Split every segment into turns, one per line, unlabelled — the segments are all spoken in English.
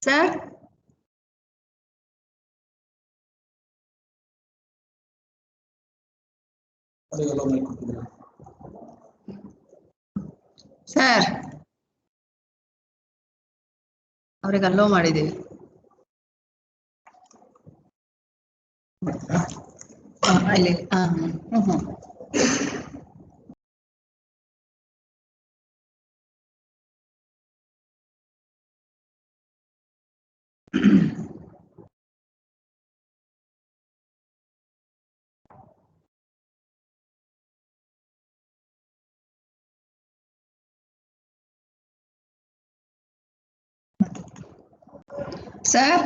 Sir sir ಅವ್ರಿಗೆ ಅಲ್ಲೋ ಮಾಡಿದೀವಿ. ಅಲ್ಲಿ ಸರ್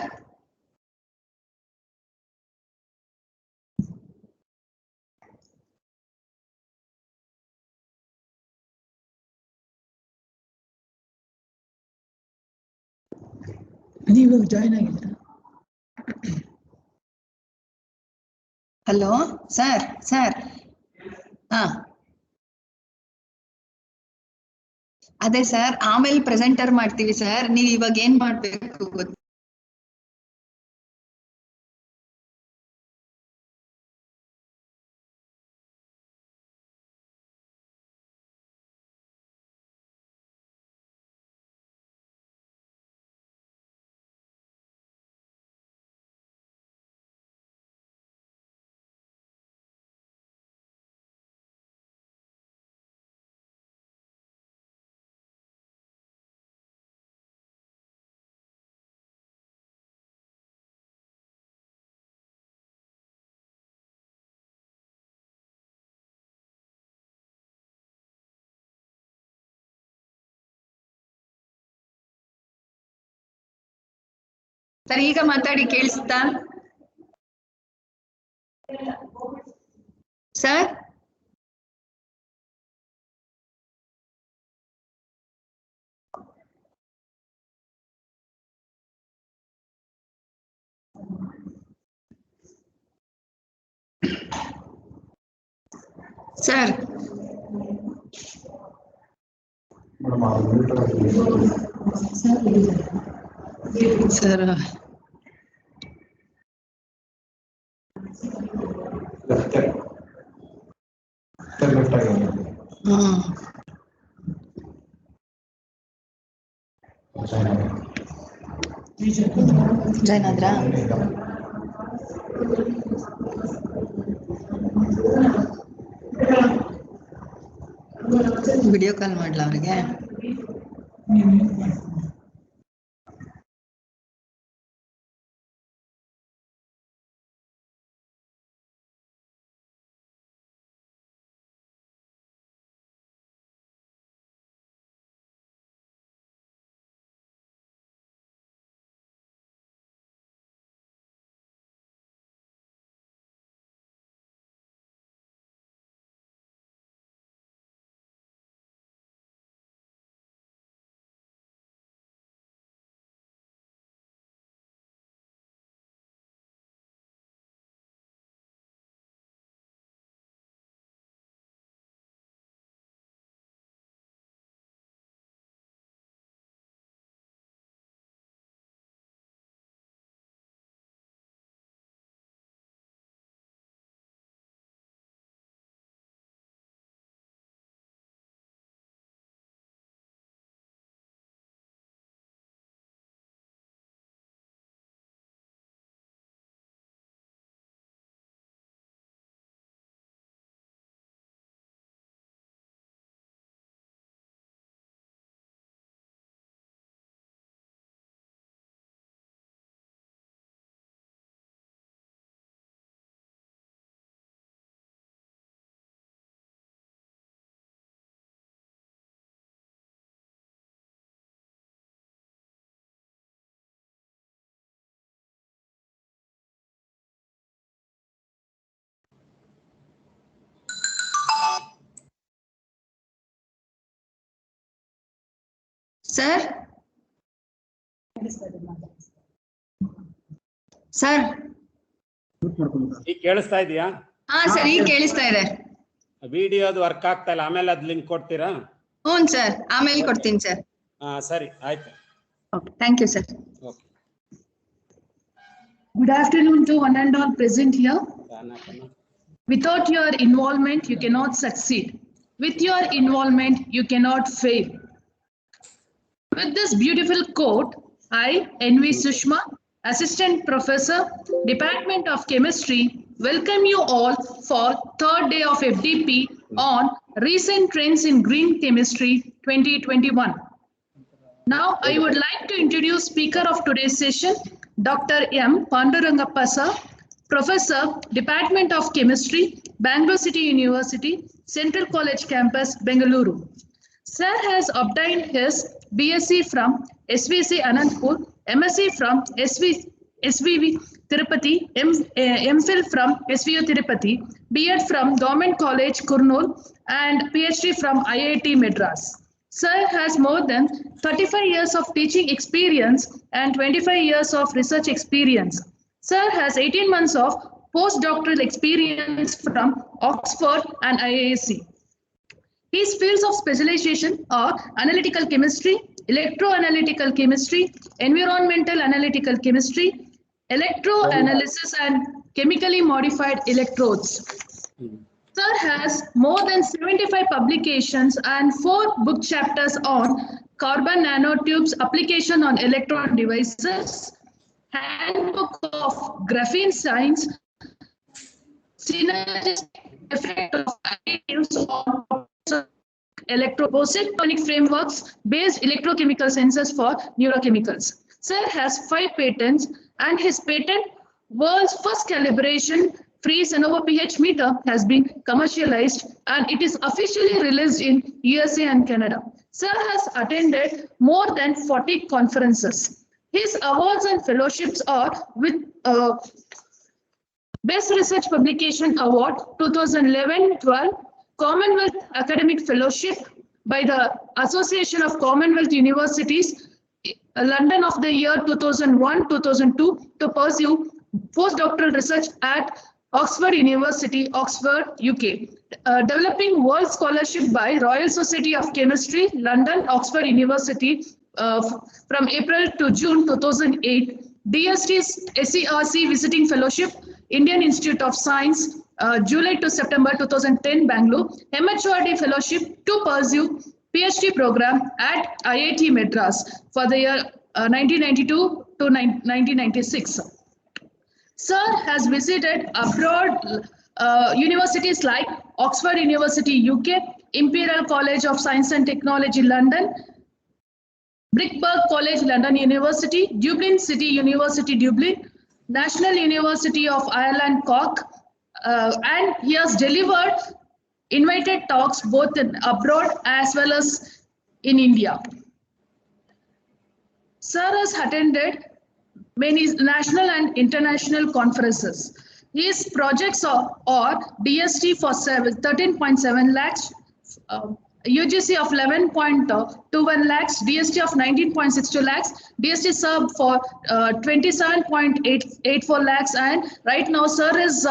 ನೀವು ಜಾಯ್ನ್ ಆಗಿದ್ದೀರಾ? ಹಲೋ ಸರ್ ಸರ್ ಅದೇ ಸರ್ ಆಮೇಲೆ ಪ್ರೆಸೆಂಟರ್ ಮಾಡ್ತೀವಿ ಸರ್. ನೀವು ಇವಾಗ ಏನ್ ಮಾಡ್ಬೇಕು ಗೊತ್ತಾ? ಸರ್ ಈಗ ಮಾತಾಡಿ, ಕೇಳಿಸ್ತಾ ಸರ್? ಸರ್ ಸರ್ ಜಾಯ್ನ್ ಆದ್ರಾ? ವಿಡಿಯೋ ಕಾಲ್ ಮಾಡ್ಲಾ ಅವ್ರಿಗೆ? ಸರ್ ಸರ್
ಈಗ ಕೇಳಿಸ್ತಾ ಇದೆಯಾ?
ಹಾ ಸರ್, ಈಗ ಕೇಳಿಸ್ತಾ ಇದೆ.
ವಿಡಿಯೋದು ವರ್ಕ್ ಆಗ್ತಾ ಇಲ್ಲ, ಆಮೇಲೆ ಅದ್ ಲಿಂಕ್ ಕೊಡ್ತೀರಾ?
ಹ್ಞೂ ಸರ್, ಆಮೇಲೆ ಕೊಡ್ತೀನಿ ಸರ್.
ಸರಿ, ಆಯ್ತು.
Okay, thank you sir.
Okay.
Good afternoon to one and all present here. Without your involvement, you cannot succeed. With your involvement, you cannot fail. With this beautiful quote, I, N.V. Sushma, Assistant Professor, Department of Chemistry, welcome you all for third day of FDP on Recent Trends in Green Chemistry 2021. Now, I would like to introduce speaker of today's session, Dr. M. Pandurangappa sir, Professor, Department of Chemistry, Bangalore City University, Central College Campus, Bengaluru. Sir has obtained his BSc from SVC Anandpur, MSc from SVV Tirupati, MPhil from SVU Tirupati, B.Ed from Government College Kurnool, and PhD from IIT Madras. Sir has more than 35 years of teaching experience and 25 years of research experience. Sir has 18 months of postdoctoral experience from Oxford and IISc. His fields of specialization are analytical chemistry, electroanalytical chemistry, environmental analytical chemistry, electroanalysis, and chemically modified electrodes. Sir has more than 75 publications and 4 book chapters on carbon nanotubes application on electron devices, handbook of graphene science, synergistic effect of additives on electropositonic frameworks based electrochemical sensors for neurochemicals. Sir has 5 patents and his patent, world's first calibration free Sonova pH meter, has been commercialized and it is officially released in USA and Canada. Sir has attended more than 40 conferences. His awards and fellowships are with Best Research Publication Award 2011-12, Commonwealth Academic Fellowship by the Association of Commonwealth Universities, London of the year 2001-2002 to pursue postdoctoral research at Oxford University, Oxford, UK. Developing World Scholarship by Royal Society of Chemistry, London, Oxford University from April to June 2008. DST's SERC Visiting Fellowship, Indian Institute of Science, July to September 2010, Bangalore. MHRD Fellowship to pursue PhD program at IIT Madras for the year 1992 to 1996. Sir has visited abroad universities like Oxford University, UK, Imperial College of Science and Technology, London, Brickburg College, London University, Dublin City University, Dublin, National University of Ireland, Cork, and he has delivered invited talks both in abroad as well as in India. Sir has attended many national and international conferences. His projects are DST for 13.7 lakhs, UGC of 11.21 lakhs, DST of 19.62 lakhs, DST sub for 27.84 lakhs, and right now sir's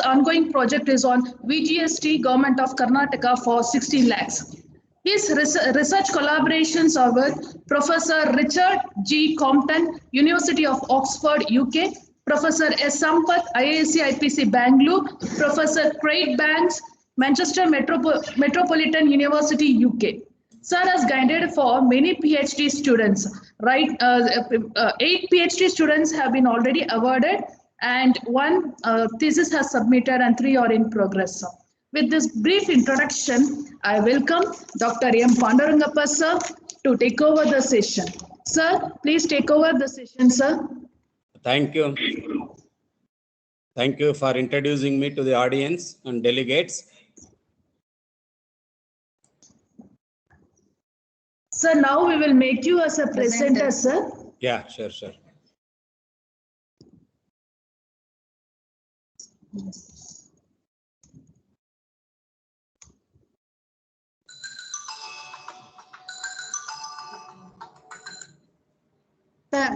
ongoing project is on VGST Government of Karnataka for 16 lakhs. His research collaborations are with Professor Richard G. Compton, University of Oxford, UK, Professor S. Sampath, IISc IPC Bangalore, Professor Craig Banks, Manchester Metropolitan University, UK. Sir has guided for many PhD students, right? 8 PhD students have been already awarded and 1 thesis has submitted and 3 are in progress. With this brief introduction, I welcome Dr. M. Pandurangappa sir to take over the session. Sir, please take over the session, sir.
Thank you. Thank you for introducing me to the audience and delegates.
Sir, now we will make you as a presenter, sir.
Yeah, sure.
Sir,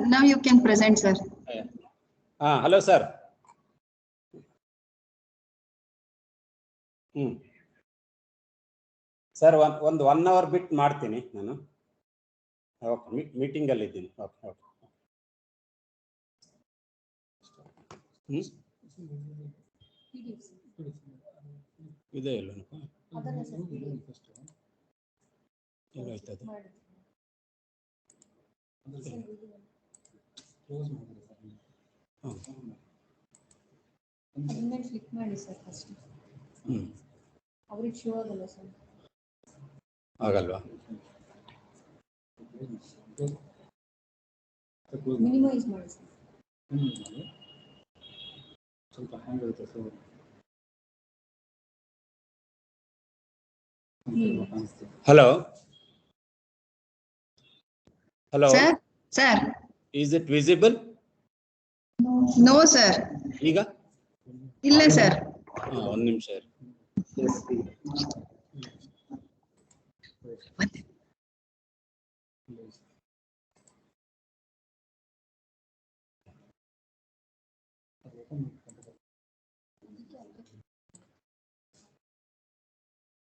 now you can present, sir.
Hello, sir. Sir, ಒಂದು 1 hour ಬಿಟ್ಟು ಮಾಡ್ತೀನಿ ನಾನು. Okay, meeting ಅಲ್ಲಿ ಇದ್ದೀನಿ. Okay. ಇದೆ ಇಲ್ಲನಪ್ಪ ಏನಾಯ್ತದು
click ಮಾಡಿ sir first
ಹ್ಞೂ
ಅವ್ರಿಗೆ ಶೋ ಆಗಲ್ಲ ಸರ್
ಆಗಲ್ವಾ
ಮಿನಿಮೈಸ್ ಮಾಡಿ ಸರ್
ಸ್ವಲ್ಪ ಹ್ಯಾಂಗ್ ಆಗುತ್ತೆ sir
hello hello
Sir, sir.
Is it visible
No, sir.
ಈಗ
ಇಲ್ಲ sir.
ಒಂದು ನಿಮಿಷ ಇರಿ.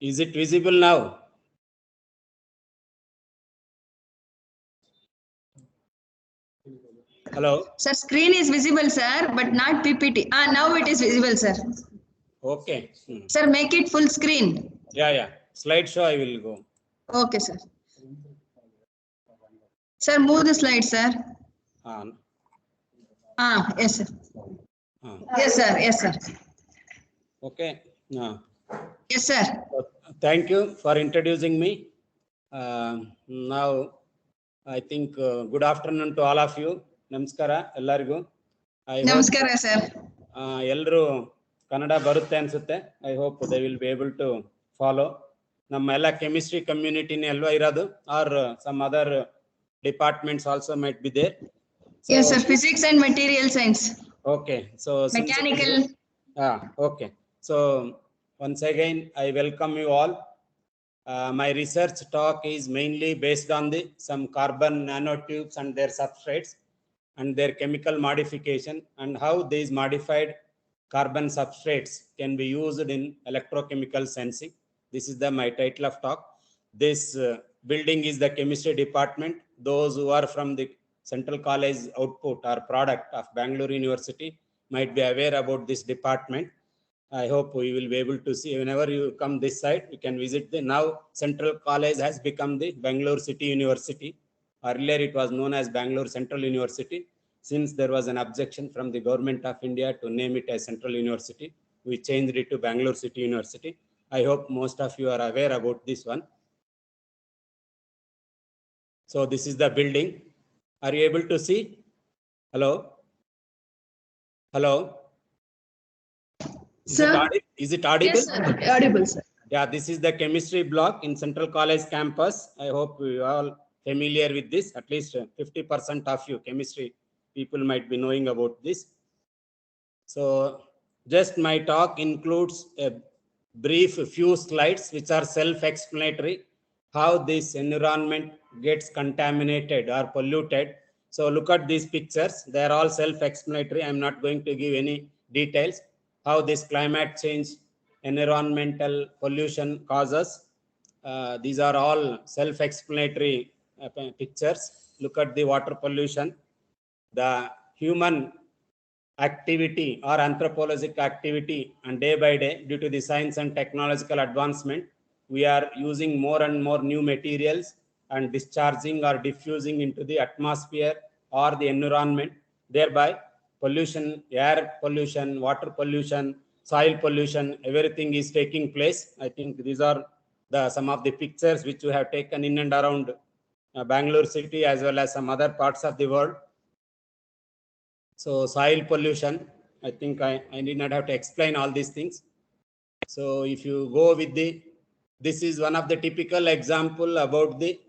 Is it visible now? Hello.
Sir, screen is visible, sir, but not PPT. Now it is visible, sir.
Okay.
Sir, make it full screen.
Yeah. Slideshow I will go.
Okay, sir. Sir, move the slide, sir. Yes, sir. Yes, sir.
Okay.
Yes, sir.
Thank you for introducing me. Now, I think good afternoon to all of you. Namaskara, ಎಲ್ಲರಿಗೂ.
ನಮಸ್ಕಾರ sir.
ಎಲ್ಲರೂ ಕನ್ನಡ ಬರುತ್ತೆ ಅನ್ಸುತ್ತೆ. I hope they will be able to follow. ನಮ್ಮ ಎಲ್ಲ chemistry ಕಮ್ಯುನಿಟಿನೇ ಅಲ್ವಾ ಇರೋದು, or some other departments also might be there.
Yes, sir. Physics and material science.
Okay. So
Mechanical.
Okay. So once again, I welcome you all. My research talk is mainly based on some carbon nanotubes and their substrates and their chemical modification, and how these modified carbon substrates can be used in electrochemical sensing. This is my title of talk. This building is the chemistry department. Those who are from the Central College output or product of Bangalore University might be aware about this department. I hope we will be able to see. Whenever you come this side, you can visit the now Central College has become the Bangalore City University. Earlier it was known as Bangalore Central University. Since there was an objection from the government of India to name it as Central University, we changed it to Bangalore City University. I hope most of you are aware about this one. So this is the building. Are you able to see? Hello?
Sir.
Is it audible?
Yes, sir. Audible, sir.
Yeah, this is the chemistry block in Central College campus. I hope you are all familiar with this. At least 50% of you chemistry people might be knowing about this. So just my talk includes a brief few slides which are self-explanatory, how this environment gets contaminated or polluted. So look at these pictures. They are all self-explanatory. I'm not going to give any details. How this climate change, environmental pollution causes. These are all self-explanatory pictures. Look at the water pollution. The human activity or anthropological activity, and day by day, due to the science and technological advancement, we are using more and more new materials and discharging or diffusing into the atmosphere or the environment. Thereby pollution, air pollution, water pollution, soil pollution, everything is taking place. I think these are some of the pictures which we have taken in and around Bangalore city as well as some other parts of the world. So soil pollution, I think I need not have to explain all these things. So if you go with this is one of the typical example about the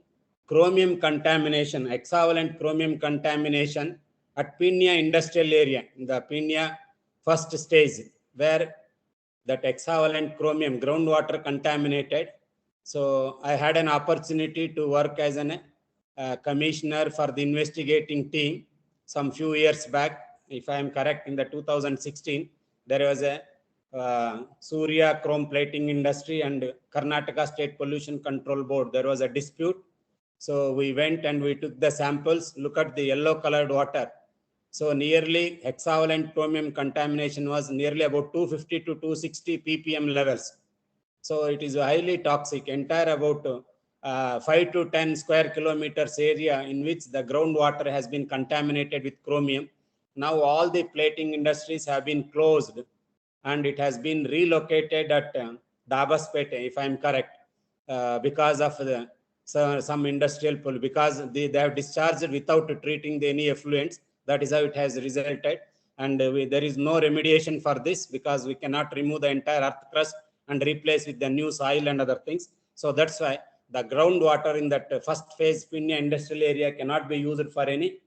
chromium contamination, hexavalent chromium contamination at Pinya industrial area, in the Pinya first stage, where that hexavalent chromium groundwater contaminated. So I had an opportunity to work as a commissioner for the investigating team some few years back. If I am correct, in the 2016, there was a Surya chrome plating industry and Karnataka State Pollution Control Board. There was a dispute. So we went and we took the samples. Look at the yellow colored water. So nearly hexavalent chromium contamination was nearly about 250 to 260 ppm levels. So it is highly toxic, entire about 5 to 10 square kilometers area in which the groundwater has been contaminated with chromium. Now all the plating industries have been closed and it has been relocated at Dabaspete, if I am correct, because of the some industrial pollutants, because they have discharged without treating any effluents. That is how it has resulted. And there is no remediation for this because we cannot remove the entire earth crust and replace with the new soil and other things. So that's why the groundwater in that first phase Pinya industrial area cannot be used for any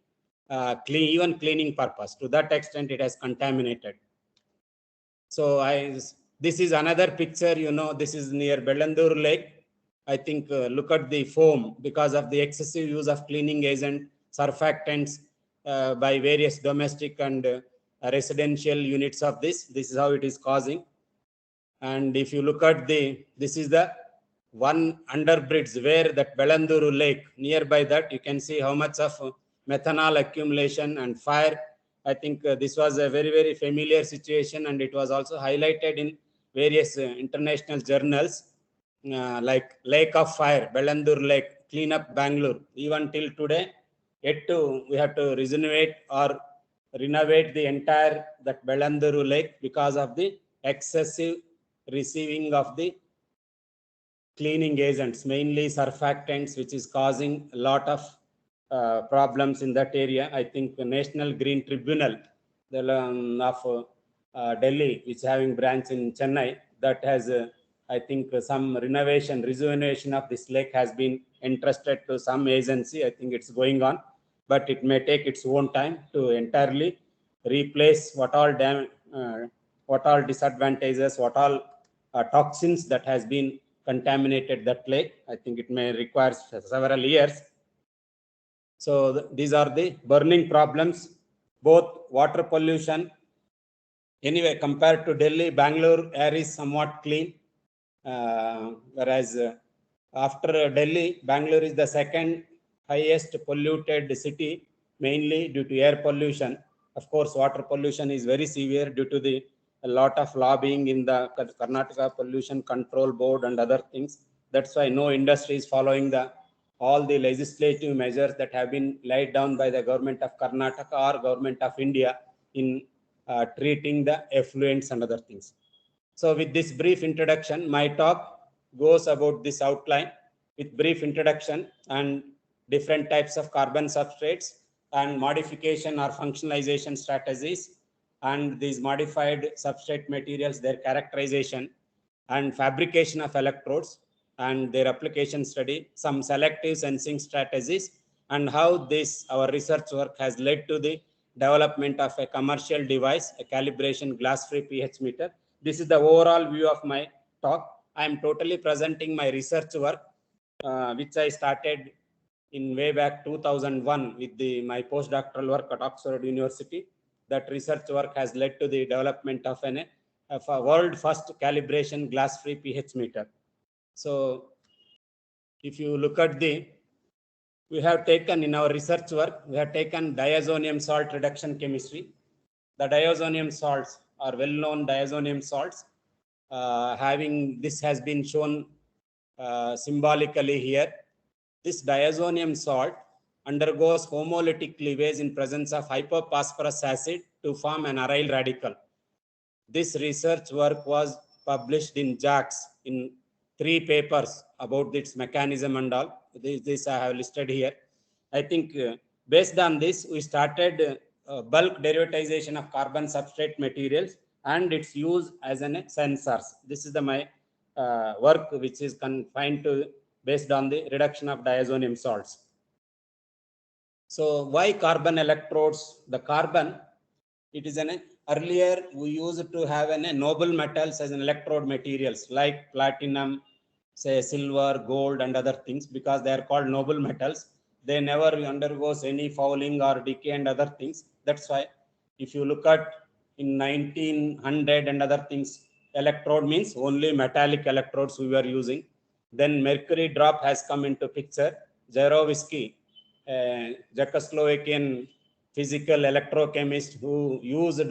even cleaning purpose. To that extent, it has contaminated. So this is another picture, this is near Bellandur Lake. I think look at the foam because of the excessive use of cleaning agent, surfactants by various domestic and residential units of this. This is how it is causing. And if you look at this is the one underbridge where that Bellandur Lake, nearby that, you can see how much of methanol accumulation and fire. I think this was a very, very familiar situation, and it was also highlighted in various international journals like Lake of Fire, Bellandur Lake, Clean Up Bangalore. Even till today, we have to renovate the entire that Bellandur Lake because of the excessive receiving of the cleaning agents, mainly surfactants, which is causing a lot of problems in that area. I think the National Green Tribunal of Delhi, which is having branch in Chennai, that has, I think, some rejuvenation of this lake has been entrusted to some agency. I think it's going on, but it may take its own time to entirely replace what all disadvantages, what all toxins that has been contaminated that lake. I think it may require several years. So these are the burning problems, both water pollution. Anyway, compared to Delhi, Bangalore air is somewhat clean. Whereas after Delhi, Bangalore is the second highest polluted city, mainly due to air pollution. Of course, water pollution is very severe due to a lot of lobbying in the Karnataka Pollution Control Board and other things. That's why no industry is following all the legislative measures that have been laid down by the government of Karnataka or government of India in treating the effluents and other things. So with this brief introduction, my talk goes about this outline with brief introduction and different types of carbon substrates and modification or functionalization strategies and these modified substrate materials, their characterization and fabrication of electrodes and their application study, some selective sensing strategies, and how our research work has led to the development of a commercial device, a calibration glass-free pH meter. This is the overall view of my talk. I am totally presenting my research work, which I started in way back 2001 with my postdoctoral work at Oxford University. That research work has led to the development of a world first calibration glass-free pH meter. So if you look at we have taken in our research work, we have taken diazonium salt reduction chemistry. The diazonium salts are well-known diazonium salts. This has been shown symbolically here. This diazonium salt undergoes homolytic cleavage in presence of hypophosphorus acid to form an aryl radical. This research work was published in JACS in 3 papers about its mechanism and all. This I have listed here. I think based on this, we started bulk derivatization of carbon substrate materials and its use as sensors. This is my work, which is confined to based on the reduction of diazonium salts. So why carbon electrodes? The carbon, it is earlier we used to have noble metals as an electrode materials like platinum, say silver, gold and other things, because they are called noble metals. They never undergoes any fouling or decay and other things. That's why if you look at in 1900 and other things, electrode means only metallic electrodes we were using. Then mercury drop has come into picture. Jarovsky, Czechoslovakian physical electrochemist who used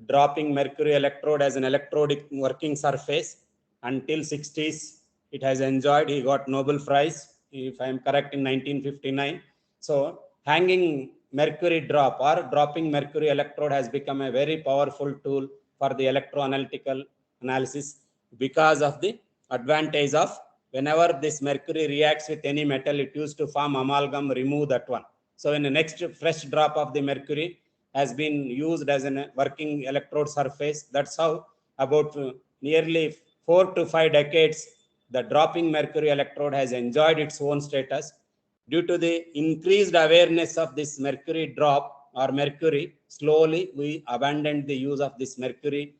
dropping mercury electrode as an electrodic working surface. Until 60s, it has enjoyed. He got Nobel Prize, if I am correct, in 1959. So hanging mercury drop or dropping mercury electrode has become a very powerful tool for the electroanalytical analysis because of the advantage of whenever this mercury reacts with any metal, it used to form amalgam, remove that one. So in the next fresh drop of the mercury has been used as a working electrode surface. That's how about nearly 4 to 5 decades, the dropping mercury electrode has enjoyed its own status. Due to the increased awareness of this mercury drop or mercury, slowly we abandoned the use of this mercury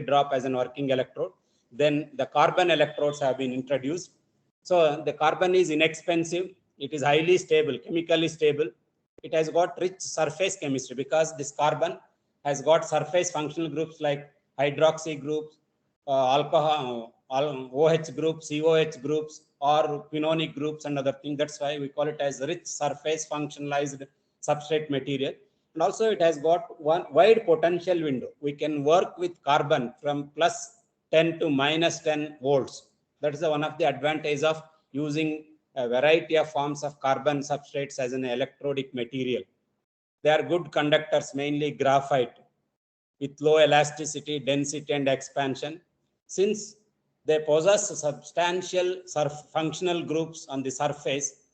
drop as an working electrode. Then the carbon electrodes have been introduced. So the carbon is inexpensive. It is highly stable, chemically stable. It has got rich surface chemistry because this carbon has got surface functional groups like hydroxy groups, alcohol, OH groups, COH groups, or quinonic groups and other things. That's why we call it as rich surface functionalized substrate material. And also it has got one wide potential window. We can work with carbon from plus 10 to minus 10 volts. That is one of the advantages of using a variety of forms of carbon substrates as an electrodic material. They are good conductors, mainly graphite, with low elasticity, density, and expansion. Since they possess substantial functional groups on the surface,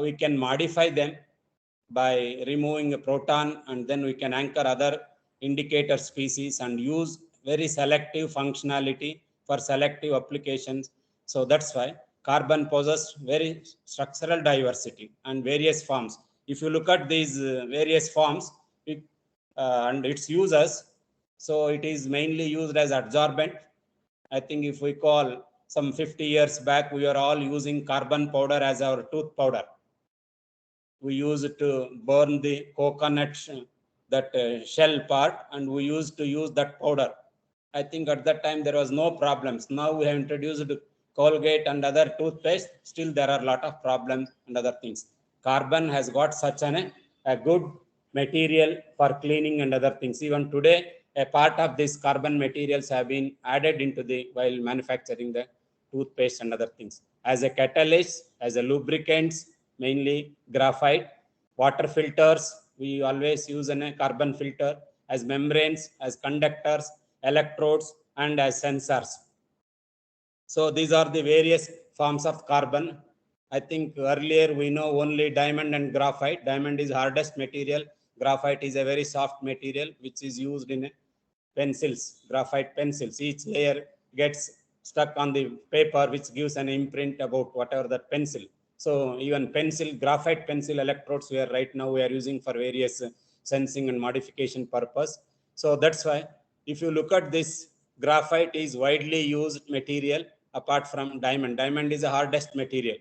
we can modify them by removing a proton, and then we can anchor other indicator species and use very selective functionality for selective applications. So that's why carbon possesses very structural diversity and various forms. If you look at these various forms and its uses, so it is mainly used as adsorbent. I think if we call some 50 years back, we are all using carbon powder as our tooth powder. We use it to burn the coconut, that shell part, and we used to use that powder. I think at that time there was no problems. Now we have introduced Colgate and other toothpaste. Still there are a lot of problems and other things. Carbon has got such a good material for cleaning and other things. Even today, a part of these carbon materials have been added into the while manufacturing the toothpaste and other things. As a catalyst, as a lubricants, mainly graphite. Water filters, we always use a carbon filter. As membranes, as conductors, electrodes, and as sensors. So these are the various forms of carbon. I think earlier we know only diamond and graphite. Diamond is hardest material. Graphite is a very soft material which is used in pencils, graphite pencils. Each layer gets stuck on the paper, which gives an imprint about whatever that pencil. So even pencil, graphite pencil electrodes we are using for various sensing and modification purpose. So that's why if you look at this, graphite is widely used material apart from diamond. Diamond is the hardest material,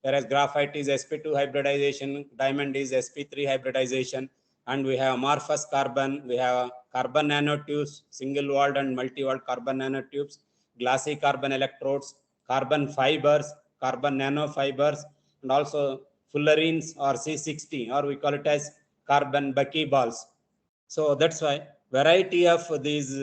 whereas graphite is sp2 hybridization, diamond is sp3 hybridization, and we have amorphous carbon, we have carbon nanotubes, single-walled and multi-walled carbon nanotubes, glassy carbon electrodes, carbon fibers, carbon nanofibers, and also fullerenes or C60, or we call it as carbon buckyballs. So that's why variety of these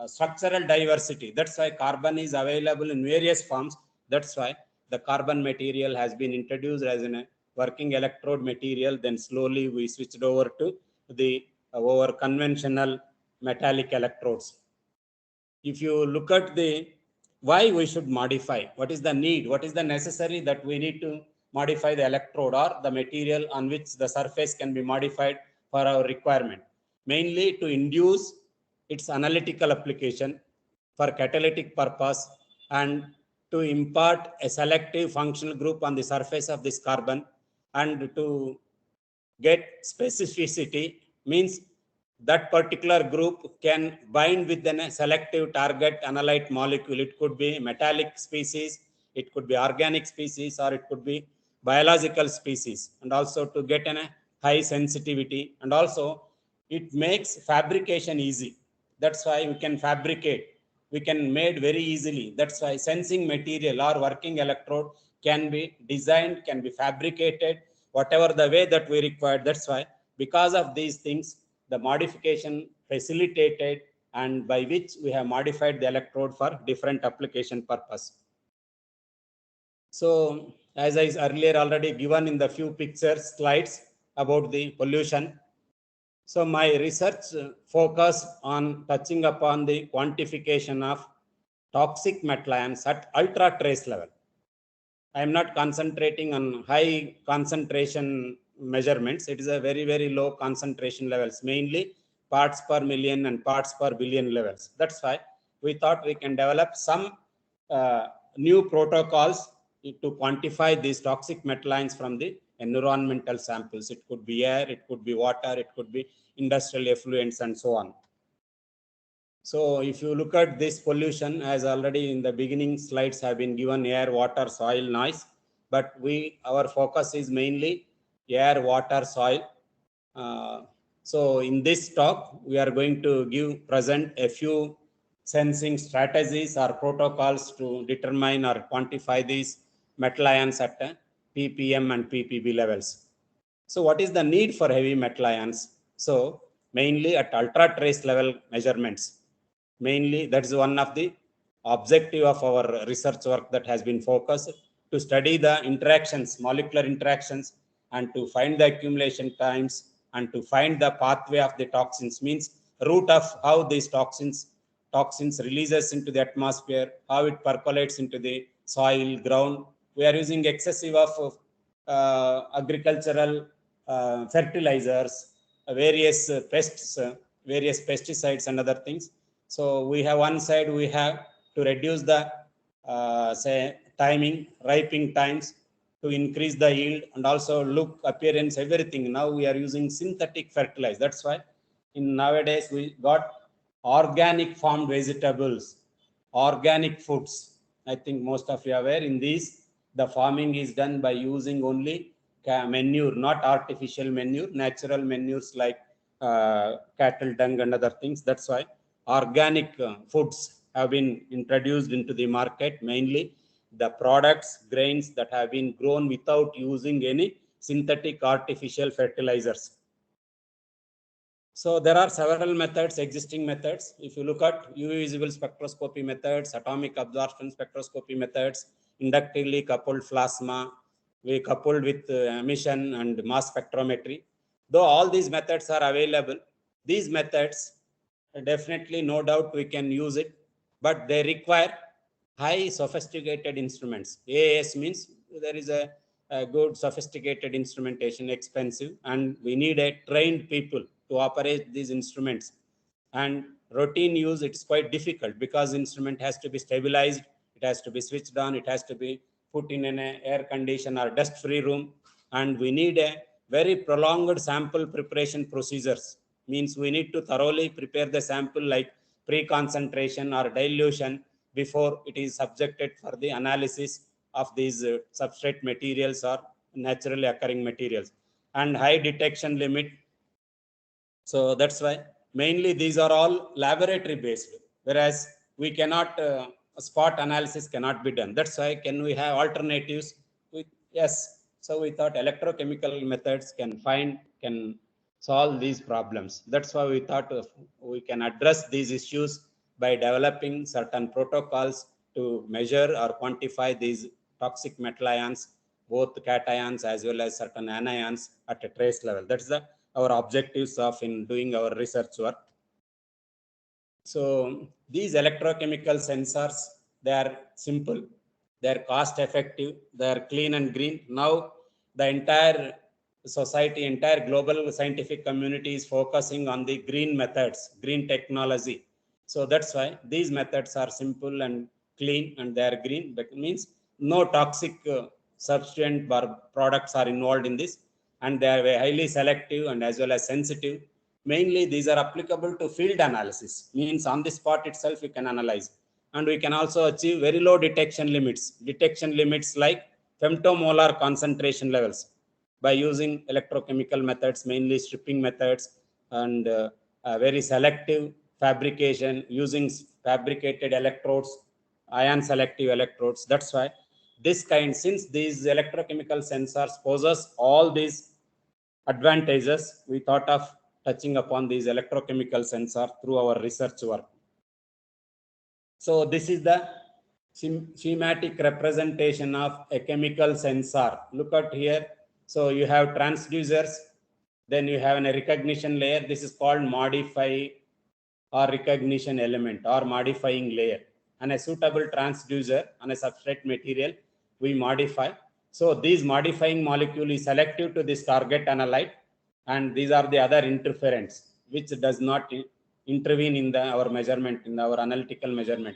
structural diversity. That's why carbon is available in various forms. That's why the carbon material has been introduced as a working electrode material. Then slowly we switched over to the over conventional metallic electrodes. If you look at the why we should modify, what is the need, what is the necessary that we need to modify the electrode or the material on which the surface can be modified for our requirement, mainly to induce its analytical application for catalytic purpose and to impart a selective functional group on the surface of this carbon, and to get specificity means that particular group can bind with a selective target analyte molecule. It could be metallic species, it could be organic species, or it could be biological species, and also to get a high sensitivity, and also it makes fabrication easy. That's why we can fabricate, we can made very easily. That's why sensing material or working electrode can be designed, can be fabricated whatever the way that we required. That's why, because of these things, the modification facilitated, and by which we have modified the electrode for different application purpose. So as I earlier already given in the few pictures slides about the pollution. So my research focused on touching upon the quantification of toxic metal ions at ultra trace level. I am not concentrating on high concentration measurements. It is a very, very low concentration levels, mainly parts per million and parts per billion levels. That's why we thought we can develop some new protocols to quantify these toxic metal ions from the environmental samples. It could be air, it could be water, it could be industrial effluents, and so on. So if you look at this pollution, as already in the beginning slides have been given, air, water, soil, noise, but our focus is mainly air, water, soil. So in this talk, we are going to present a few sensing strategies or protocols to determine or quantify these metal ions at ppm and ppb levels. So what is the need for heavy metal ions? So mainly at ultra trace level measurements. Mainly that is one of the objective of our research work that has been focused to study the interactions, molecular interactions, and to find the accumulation times, and to find the pathway of the toxins, means route of how these toxins releases into the atmosphere, how it percolates into the soil, ground. We are using excessive of agricultural fertilizers, various pests, various pesticides and other things. So we have one side, we have to reduce the say timing, ripening times, to increase the yield, and also look, appearance, everything. Now we are using synthetic fertilizer. That's why in nowadays we got organic farmed vegetables, organic foods. I think most of you are aware. In these, the farming is done by using only manure, not artificial manure, natural manures like cattle dung and other things. That's why organic foods have been introduced into the market, mainly the products, grains that have been grown without using any synthetic artificial fertilizers. So there are several methods, existing methods. If you look at UV visible spectroscopy methods, atomic absorption spectroscopy methods, inductively coupled plasma, we coupled with emission and mass spectrometry. Though all these methods are available, these methods definitely, no doubt, we can use it, but they require high sophisticated instruments. AAS means there is a good sophisticated instrumentation, expensive, and we need a trained people to operate these instruments. And routine use, it's quite difficult because instrument has to be stabilized, it has to be switched on, it has to be put in an air condition or dust free room, and we need a very prolonged sample preparation procedures. Means we need to thoroughly prepare the sample, like pre-concentration or dilution, before it is subjected for the analysis of these substrate materials or naturally occurring materials, and high detection limit. So that's why mainly these are all laboratory based, whereas we cannot spot analysis cannot be done. That's why can we have alternatives? Yes. So we thought electrochemical methods can solve these problems. That's why we thought we can address these issues by developing certain protocols to measure or quantify these toxic metal ions, both cations as well as certain anions at a trace level. That's our objectives of in doing our research work. So these electrochemical sensors, they are simple, they are cost effective, they are clean and green. Now the entire society, entire global scientific community is focusing on the green methods, green technology. So that's why these methods are simple and clean, and they are green. That means no toxic substituent products are involved in this, and they are highly selective and as well as sensitive. Mainly these are applicable to field analysis, means on the spot itself we can analyze, and we can also achieve very low detection limits like femtomolar concentration levels by using electrochemical methods, mainly stripping methods, and very selective fabrication using fabricated electrodes, ion selective electrodes. That's why this kind, since these electrochemical sensors possess all these advantages, we thought of touching upon these electrochemical sensor through our research work. So this is the schematic representation of a chemical sensor. Look at here. So you have transducers, then you have a recognition layer. This is called modify or recognition element or modifying layer. And a suitable transducer on a substrate material, we modify. So these modifying molecule is selective to this target analyte, and these are the other interference which does not intervene in our measurement, in our analytical measurement.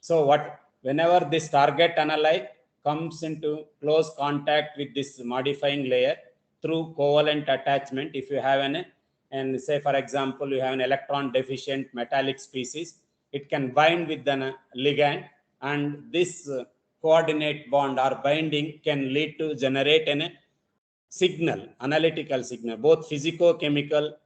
So whenever this target analyte comes into close contact with this modifying layer through covalent attachment, if you have and say for example you have an electron deficient metallic species, it can bind with the ligand, and this coordinate bond or binding can lead to generate a signal, analytical signal, both physico-chemical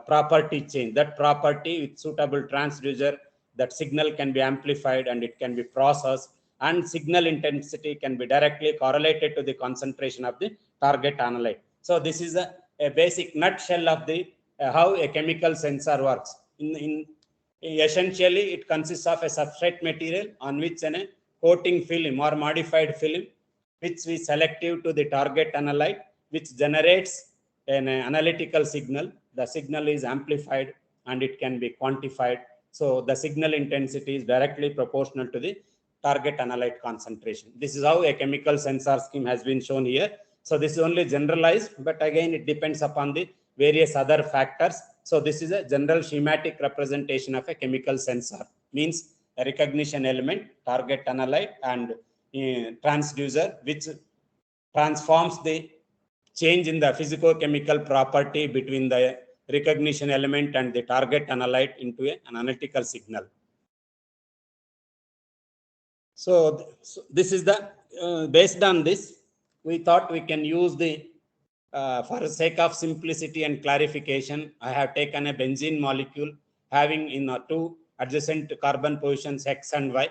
property change. That property with suitable transducer, that signal can be amplified and it can be processed, and signal intensity can be directly correlated to the concentration of the target analyte. So this is a basic nutshell of the how a chemical sensor works. Essentially, it consists of a substrate material on which a coating film or modified film, which is selective to the target analyte, which generates an analytical signal. The signal is amplified and it can be quantified. So the signal intensity is directly proportional to the target analyte concentration. This is how a chemical sensor scheme has been shown here. So this is only generalized, but again, it depends upon the various other factors. So this is a general schematic representation of a chemical sensor. Means a recognition element, target analyte, and transducer, which transforms the change in the physico-chemical property between the recognition element and the target analyte into an analytical signal. So this is the based on this, we thought we can use the for the sake of simplicity and clarification, I have taken a benzene molecule having in two adjacent carbon positions X and Y.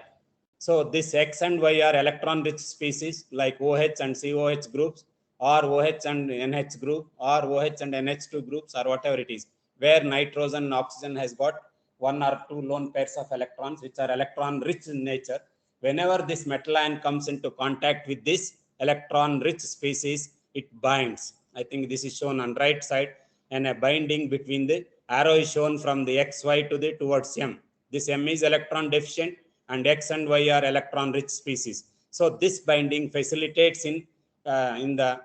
So this X and Y are electron-rich species like OH and COH groups, or OH and NH group, or OH and NH2 groups, or whatever it is, where nitrogen and oxygen has got one or two lone pairs of electrons, which are electron-rich in nature. Whenever this metal ion comes into contact with this electron-rich species, it binds. I think this is shown on right side, and a binding between the arrow is shown from the XY to the towards M. This M is electron deficient and X and Y are electron rich species. So this binding facilitates in the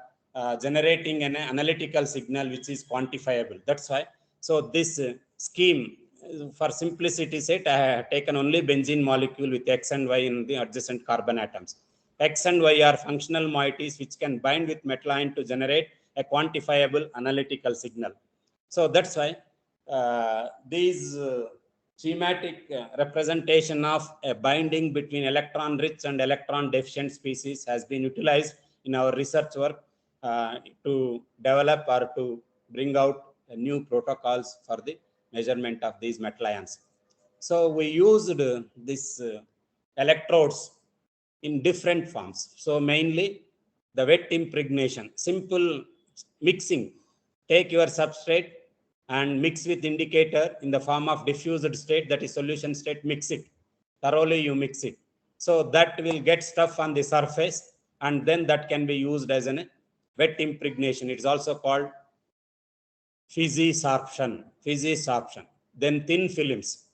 generating an analytical signal which is quantifiable. That's why. So this scheme, for simplicity's sake, I have taken only benzene molecule with X and Y in the adjacent carbon atoms. X and Y are functional moieties which can bind with metal ion to generate a quantifiable analytical signal. So that's why these schematic representation of a binding between electron-rich and electron-deficient species has been utilized in our research work to develop or to bring out new protocols for the measurement of these metal ions. So we used these electrodes in different forms. So mainly the wet impregnation, simple mixing. Take your substrate and mix with indicator in the form of diffused state, that is solution state, mix it. Thoroughly you mix it. So that will get stuff on the surface, and then that can be used as a wet impregnation. It is also called physisorption. Then thin films.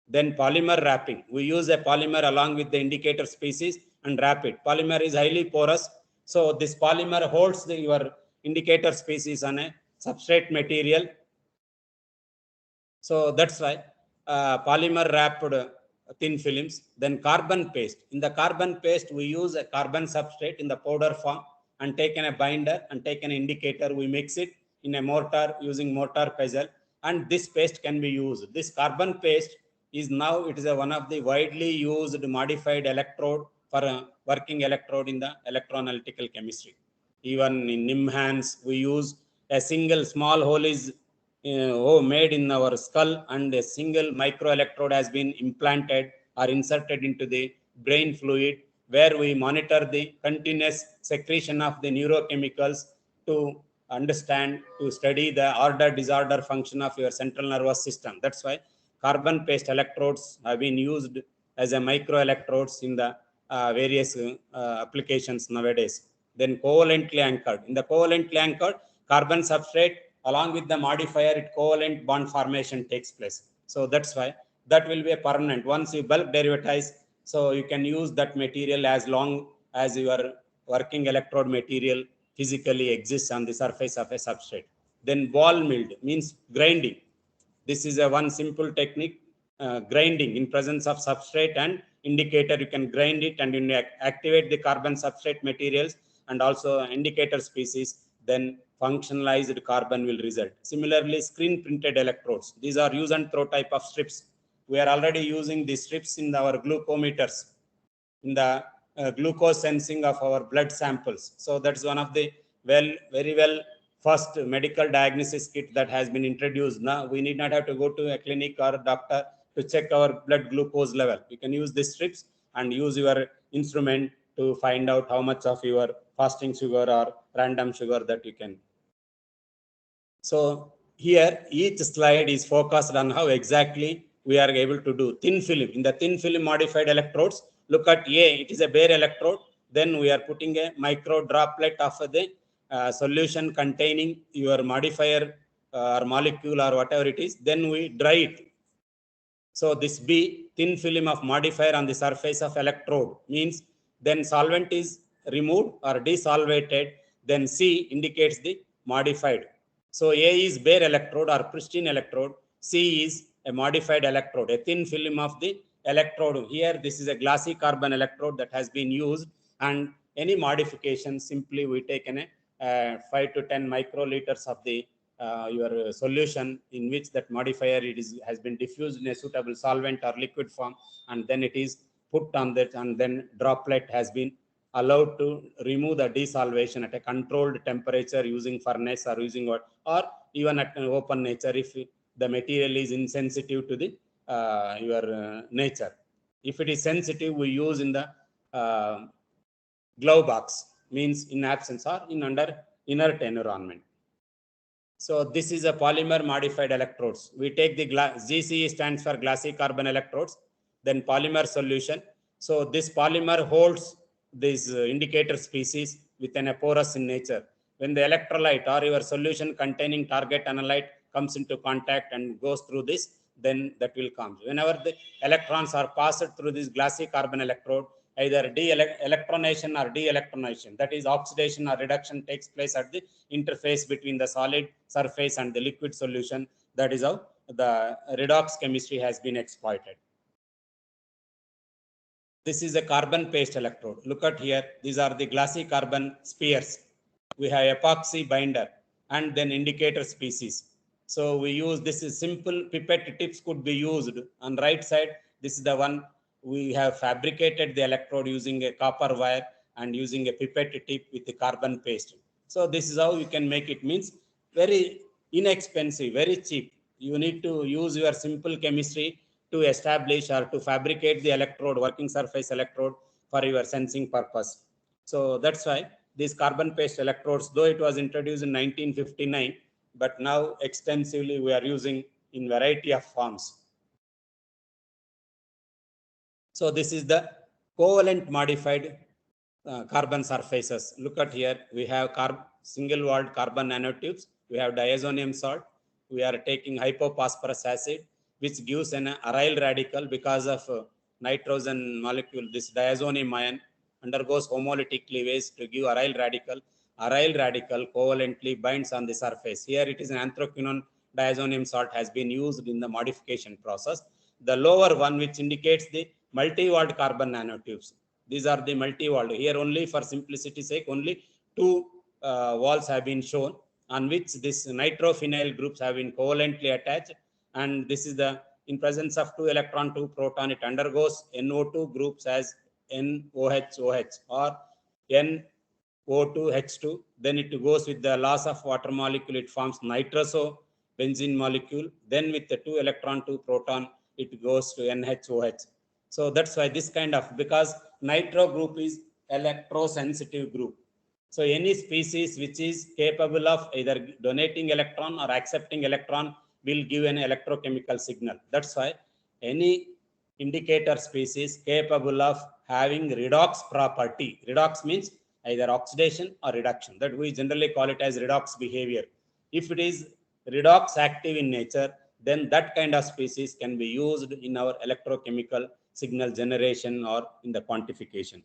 Then polymer wrapping. We use a polymer along with the indicator species and wrap it. Polymer is highly porous. So this polymer holds your indicator species on a substrate material. So that's why polymer wrapped thin films. Then carbon paste. In the carbon paste, we use a carbon substrate in the powder form and taken a binder and taken an indicator. We mix it in a mortar using mortar pestle, and this paste can be used. This carbon paste is now, it is one of the widely used modified electrode for a working electrode in the electroanalytical chemistry. Even in NIMHANS, we use a single small hole is made in our skull, and a single microelectrode has been implanted or inserted into the brain fluid, where we monitor the continuous secretion of the neurochemicals to understand, to study the order disorder function of your central nervous system. That's why carbon paste electrodes have been used as a microelectrodes in the various applications nowadays. Then covalently anchored. In the covalently anchored, carbon substrate along with the modifier, it covalent bond formation takes place. So that's why that will be a permanent. Once you bulk derivatize, so you can use that material as long as your working electrode material physically exists on the surface of a substrate. Then ball milled means grinding. This is a one simple technique, grinding in presence of substrate and indicator. You can grind it and you activate the carbon substrate materials and also indicator species, then functionalized carbon will result. Similarly, screen printed electrodes. These are use and throw type of strips. We are already using these strips in our glucometers, in the glucose sensing of our blood samples. So that's one of the very well first medical diagnosis kit that has been introduced. Now we need not have to go to a clinic or a doctor to check our blood glucose level. You can use these strips and use your instrument to find out how much of your fasting sugar or random sugar that you can. So here each slide is focused on how exactly we are able to do thin film. In the thin film modified electrodes, look at A, it is a bare electrode. Then we are putting a micro droplet of the solution containing your modifier or molecule or whatever it is. Then we dry it. So this B, thin film of modifier on the surface of electrode, means then solvent is removed or desolvated. Then C indicates the modified. So A is bare electrode or pristine electrode. C is a modified electrode, a thin film of the electrode. Here, this is a glassy carbon electrode that has been used, and any modification, simply we take 5 to 10 microliters of the your solution in which that modifier has been diffused in a suitable solvent or liquid form, and then it is put on that, and then droplet has been allowed to remove the desolvation at a controlled temperature using furnace or using what, or even at an open nature if the material is insensitive to the nature. If it is sensitive, we use in the glove box, means in absence or in under inert environment. So this is a polymer modified electrodes. We take the GCE stands for glassy carbon electrodes, then polymer solution. So this polymer holds this indicator species within a porous in nature. When the electrolyte or your solution containing target analyte comes into contact and goes through this, then that will come. Whenever the electrons are passed through this glassy carbon electrode, either de-electronation or de-electronation, that is oxidation or reduction, takes place at the interface between the solid surface and the liquid solution. That is how the redox chemistry has been exploited. This is a carbon paste electrode. Look at here. These are the glassy carbon spheres. We have epoxy binder and then indicator species. So we use, this is simple pipette tips could be used. On right side, this is the one we have fabricated the electrode using a copper wire and using a pipette tip with the carbon paste. So this is how you can make it, means very inexpensive, very cheap. You need to use your simple chemistry to establish or to fabricate the electrode, working surface electrode for your sensing purpose. So that's why these carbon paste electrodes, though it was introduced in 1959, but now extensively we are using in variety of forms. So this is the covalent modified carbon surfaces. Look at here, we have single walled carbon nanotubes, we have diazonium salt, we are taking hypophosphorus acid, which gives an aryl radical because of nitrogen molecule. This diazonium ion undergoes homolytic cleavage to give aryl radical. Aryl radical covalently binds on the surface. Here it is an anthraquinone diazonium salt has been used in the modification process. The lower one, which indicates the multi-walled carbon nanotubes. These are the multi-walled. Here only for simplicity's sake, only two walls have been shown on which this nitrophenyl groups have been covalently attached. And this is the, in presence of 2 electron, 2 proton, it undergoes NO2 groups as NOH-OH or NO2H2. Then it goes with the loss of water molecule, it forms nitroso benzene molecule. Then with the 2 electron, 2 proton, it goes to NH-OH. So that's why this kind of, because nitro group is electrosensitive group. So any species which is capable of either donating electron or accepting electron will give an electrochemical signal. That's why any indicator species capable of having redox property. Redox means either oxidation or reduction. That we generally call it as redox behavior. If it is redox active in nature, then that kind of species can be used in our electrochemical signal generation or in the quantification.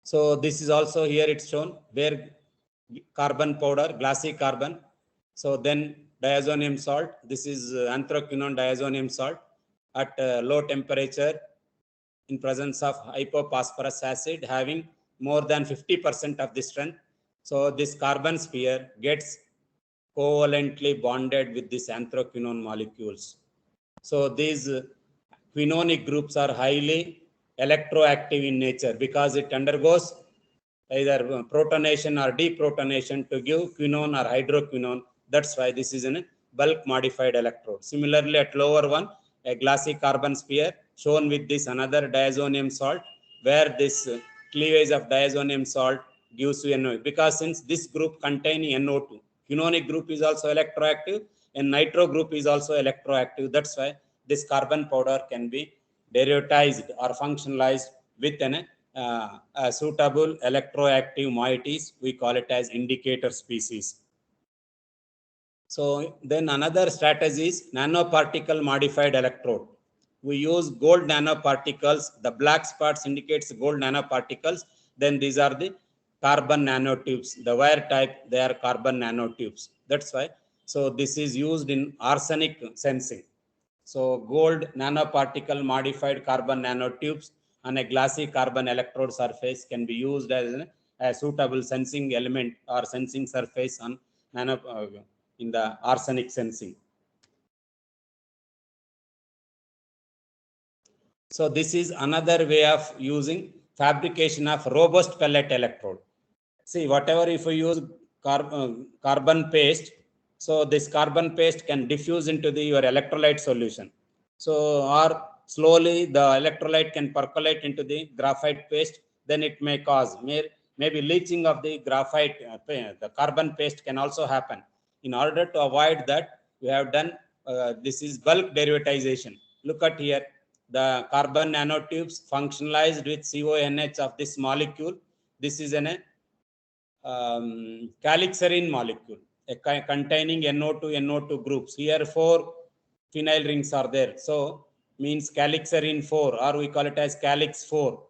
So this is also here it's shown where carbon powder, glassy carbon. So then diazonium salt. This is anthraquinone diazonium salt at low temperature in presence of hypophosphorus acid having more than 50% of the strength. So this carbon sphere gets covalently bonded with these anthraquinone molecules. So these quinonic groups are highly electroactive in nature because it undergoes either protonation or deprotonation to give quinone or hydroquinone. That's why this is a bulk modified electrode. Similarly, at lower one, a glassy carbon sphere shown with this another diazonium salt, where this cleavage of diazonium salt gives you NO. Because since this group containing NO2, quinonic group is also electroactive and nitro group is also electroactive. That's why this carbon powder can be derivatized or functionalized with a suitable electroactive moieties. We call it as indicator species. So then another strategy is nanoparticle modified electrode. We use gold nanoparticles. The black spots indicates gold nanoparticles. Then these are the carbon nanotubes. The wire type, they are carbon nanotubes. That's why. So this is used in arsenic sensing. So gold nanoparticle modified carbon nanotubes on a glassy carbon electrode surface can be used as a suitable sensing element or sensing surface on in the arsenic sensing. So this is another way of using fabrication of robust pellet electrode. See, whatever if we use carbon paste, so this carbon paste can diffuse into your electrolyte solution. So, or slowly the electrolyte can percolate into the graphite paste, then it may cause maybe leaching of the graphite, the carbon paste can also happen. In order to avoid that, we have done, this is bulk derivatization. Look at here, the carbon nanotubes functionalized with CONH of this molecule. This is an calixarine molecule containing NO2 groups. Here 4 phenyl rings are there. So means calixarine 4, or we call it as calix 4.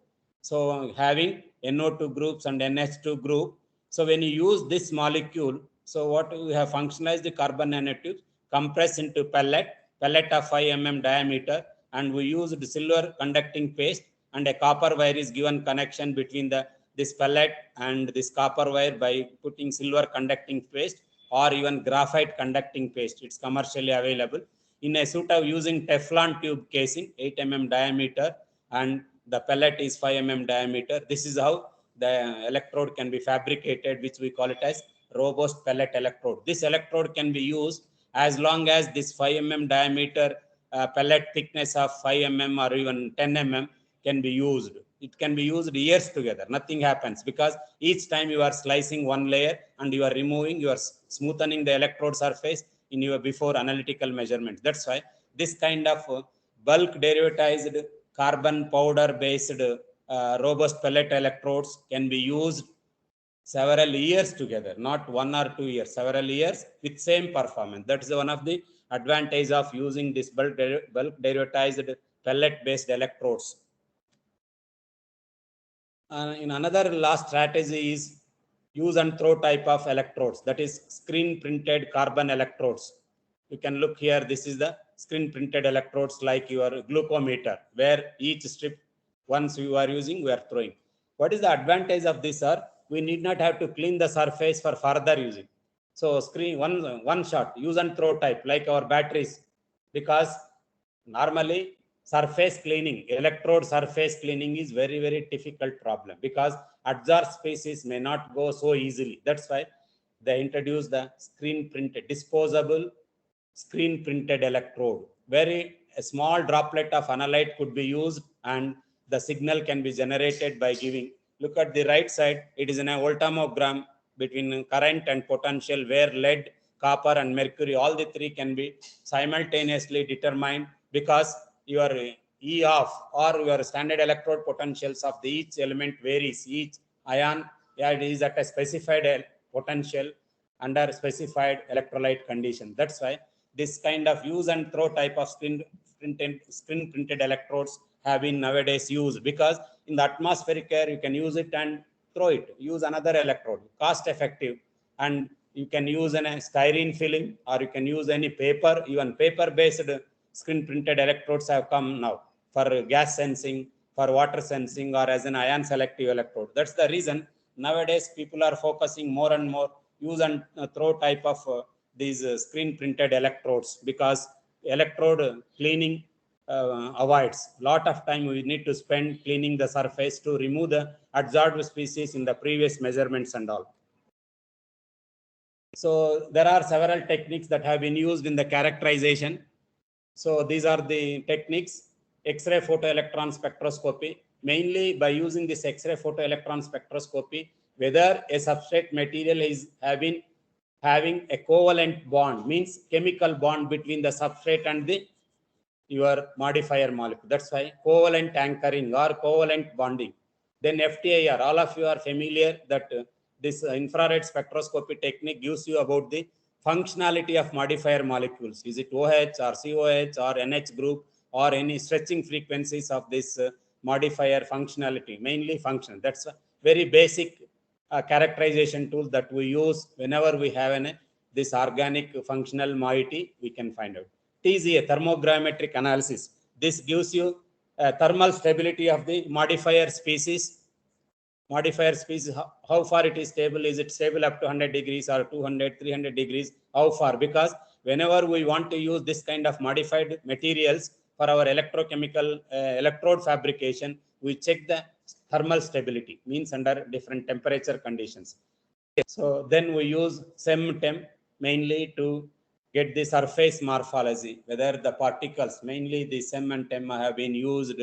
So having NO2 groups and NH2 group. So when you use this molecule, so what we have functionalized the carbon nanotubes, compressed into pellet of 5 mm diameter, and we used silver conducting paste, and a copper wire is given connection between this pellet and this copper wire by putting silver conducting paste or even graphite conducting paste. It's commercially available in a suit of using Teflon tube casing, 8 mm diameter, and the pellet is 5 mm diameter. This is how the electrode can be fabricated, which we call it as robust pellet electrode. This electrode can be used as long as this 5 mm diameter pellet thickness of 5 mm or even 10 mm can be used. It can be used years together. Nothing happens because each time you are slicing one layer and you are removing, you are smoothing the electrode surface in your before analytical measurements. That's why this kind of bulk derivatized carbon powder based robust pellet electrodes can be used several years together, not 1 or 2 years, several years with same performance. That is one of the advantage of using this bulk derivatized pellet based electrodes. In another last strategy is use and throw type of electrodes, that is screen printed carbon electrodes. You can look here, this is the screen printed electrodes like your glucometer, where each strip once you are using, we are throwing. What is the advantage of this, sir? We need not have to clean the surface for further using. So screen one shot, use and throw type like our batteries, because normally surface cleaning, electrode surface cleaning is very difficult problem because adsorbed species may not go so easily. That's why they introduce the screen printed disposable screen printed electrode, very a small droplet of analyte could be used and the signal can be generated by giving. Look at the right side. It is in a voltammogram between current and potential where lead, copper and mercury, all the three can be simultaneously determined because your E off or your standard electrode potentials of the each element varies. Each ion, yeah, it is at a specified potential under specified electrolyte condition. That's why this kind of use and throw type of screen printed electrodes have been nowadays used, because in the atmospheric air you can use it and throw it, use another electrode, cost effective, and you can use a styrene film or you can use any paper. Even paper based screen printed electrodes have come now for gas sensing, for water sensing, or as an ion selective electrode. That's the reason nowadays people are focusing more and more use and throw type of these screen printed electrodes, because electrode cleaning avoids lot of time we need to spend cleaning the surface to remove the adsorbed species in the previous measurements and all. So there are several techniques that have been used in the characterization. So these are the techniques. X-ray photoelectron spectroscopy. Mainly by using this X-ray photoelectron spectroscopy, whether a substrate material is having a covalent bond, means chemical bond between the substrate and the your modifier molecule. That's why covalent anchoring or covalent bonding. Then FTIR, all of you are familiar that this infrared spectroscopy technique gives you about the functionality of modifier molecules. Is it OH or COH or NH group or any stretching frequencies of this modifier functionality, mainly function. That's a very basic characterization tool that we use whenever we have this organic functional moiety, we can find out. TZA, thermogrametric analysis. This gives you thermal stability of the modifier species. Modifier species, how far it is stable. Is it stable up to 100 degrees or 200, 300 degrees? How far? Because whenever we want to use this kind of modified materials for our electrochemical electrode fabrication, we check the thermal stability, means under different temperature conditions. So then we use SEM-TEM mainly to get the surface morphology, whether the particles, mainly the SEM and TEM have been used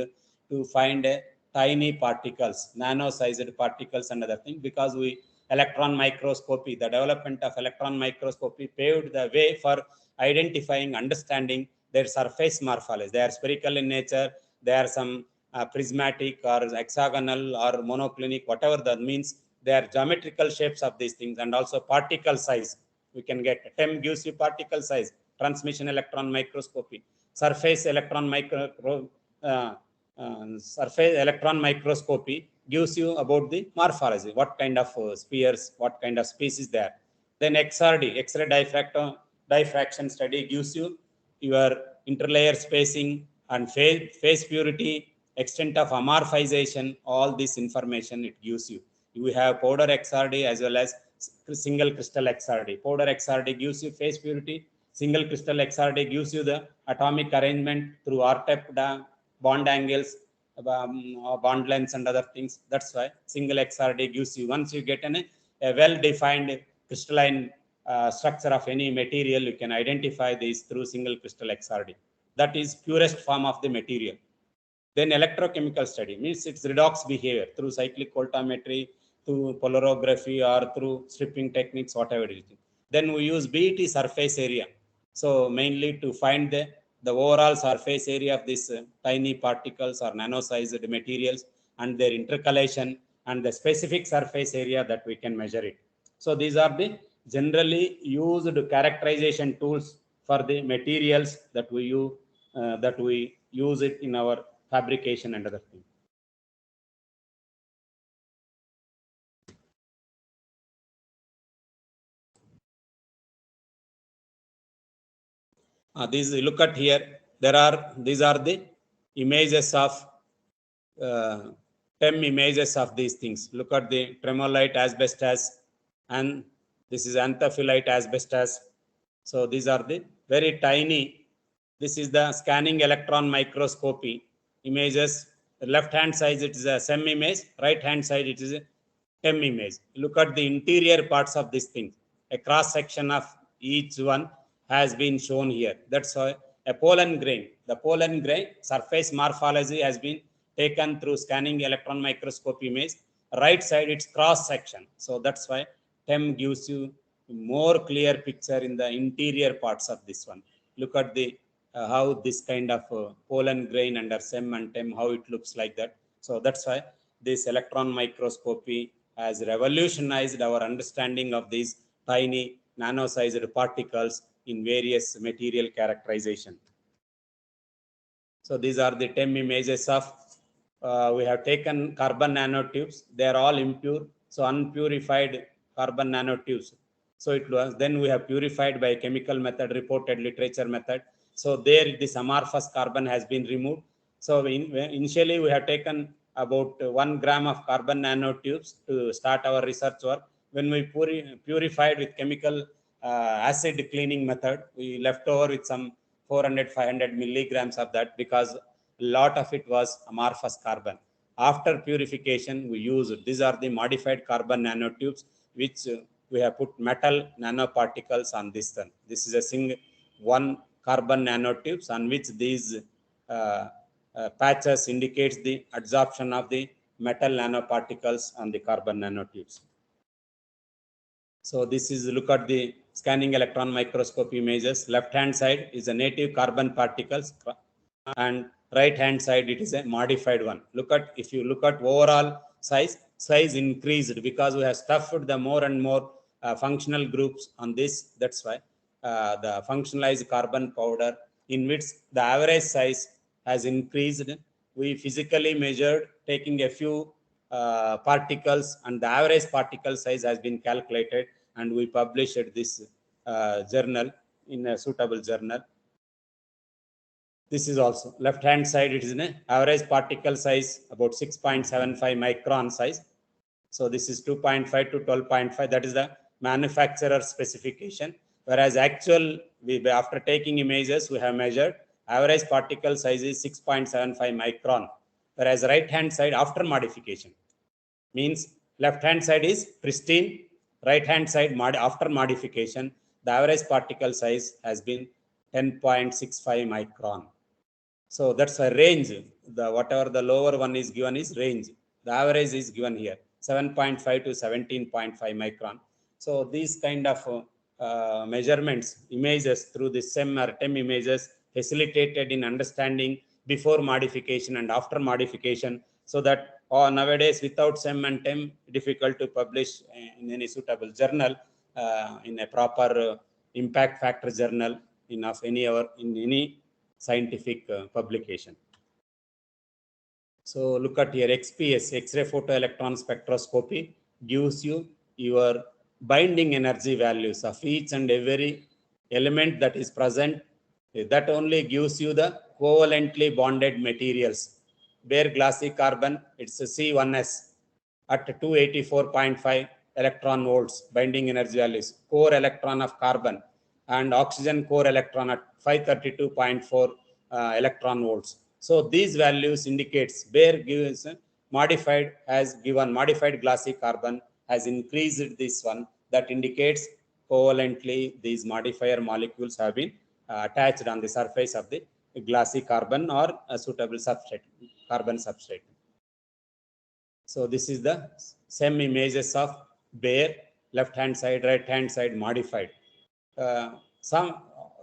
to find tiny particles, nano-sized particles and other things, because electron microscopy, the development of electron microscopy paved the way for identifying, understanding their surface morphology. They are spherical in nature, they are some prismatic or hexagonal or monoclinic, whatever that means. They are geometrical shapes of these things, and also particle size. We can get TEM gives you particle size, transmission electron microscopy, surface electron surface electron microscopy gives you about the morphology, what kind of spheres, what kind of species there. Then XRD, X-ray diffraction study, gives you your interlayer spacing and phase purity, extent of amorphization, all this information it gives you. You have powder XRD as well as single crystal XRD. Powder XRD gives you phase purity. Single crystal XRD gives you the atomic arrangement through RTEP bond angles, bond lengths and other things. That's why single XRD gives you, once you get a well-defined crystalline structure of any material, you can identify these through single crystal XRD. That is purest form of the material. Then electrochemical study, means its redox behavior through cyclic voltammetry, through polarography, or through stripping techniques, whatever it is. Then we use BET surface area. So mainly to find the overall surface area of these tiny particles or nano-sized materials and their intercalation and the specific surface area that we can measure it. So these are the generally used characterization tools for the materials that we use it in our fabrication and other things. These look at here. These are the images of TEM images of these things. Look at the tremolite asbestos, and this is anthophyllite asbestos. So these are the very tiny. This is the scanning electron microscopy images. The left hand side it is a SEM image. Right hand side it is a TEM image. Look at the interior parts of this thing. A cross section of each one has been shown here. That's why a pollen grain. The pollen grain surface morphology has been taken through scanning electron microscope image. Right side, it's cross section. So that's why TEM gives you more clear picture in the interior parts of this one. Look at the how this kind of pollen grain under SEM and TEM, how it looks like that. So that's why this electron microscopy has revolutionized our understanding of these tiny nano-sized particles in various material characterization. So these are the TEM images of, we have taken carbon nanotubes. They are all impure. So unpurified carbon nanotubes. So it was, then we have purified by chemical method, reported literature method. So there this amorphous carbon has been removed. So initially we have taken about 1 gram of carbon nanotubes to start our research work. When we purified with chemical acid cleaning method, we left over with some 400-500 milligrams of that, because a lot of it was amorphous carbon. After purification, we use these are the modified carbon nanotubes, which we have put metal nanoparticles on this one. This is a single one carbon nanotubes on which these patches indicates the adsorption of the metal nanoparticles on the carbon nanotubes. So this is, look at the scanning electron microscope images. Left hand side is a native carbon particles, and right hand side it is a modified one. Look at, if you look at overall size increased because we have stuffed the more and more functional groups on this. That's why the functionalized carbon powder, in which the average size has increased. We physically measured taking a few particles, and the average particle size has been calculated, and we published this journal in a suitable journal. This is also left hand side, it is an average particle size about 6.75 micron size. So this is 2.5 to 12.5, that is the manufacturer specification, whereas actual, after taking images we have measured average particle size is 6.75 micron, whereas right hand side after modification, means left hand side is pristine, right hand side after modification, the average particle size has been 10.65 micron. So that's a range. The whatever the lower one is given is range. The average is given here, 7.5 to 17.5 micron. So these kind of measurements, images through the SEM or TEM images facilitated in understanding before modification and after modification, so that nowadays without SEM and TEM, difficult to publish in any suitable journal, in a proper impact factor journal in any scientific publication. So look at here, XPS, X-ray photoelectron spectroscopy, gives you your binding energy values of each and every element that is present. That only gives you the covalently bonded materials. Bare glassy carbon, it's a C1s at 284.5 electron volts binding energy values. Core electron of carbon and oxygen core electron at 532.4 electron volts. So these values indicates bare gives modified, has given modified glassy carbon has increased this one, that indicates covalently these modifier molecules have been attached on the surface of the glassy carbon or a suitable substrate, carbon substrate. So this is the same images of bare, left hand side, right hand side modified.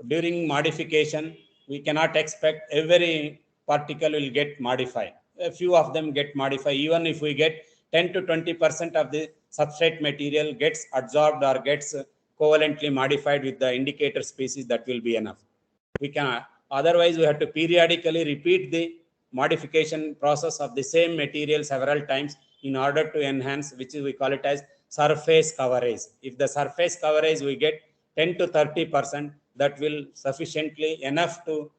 During modification, we cannot expect every particle will get modified. A few of them get modified. Even if we get 10 to 20% of the substrate material gets adsorbed or gets covalently modified with the indicator species, that will be enough. We cannot. Otherwise, we have to periodically repeat the modification process of the same material several times in order to enhance, which we call it as surface coverage. If the surface coverage we get 10 to 30%, that will sufficiently enough to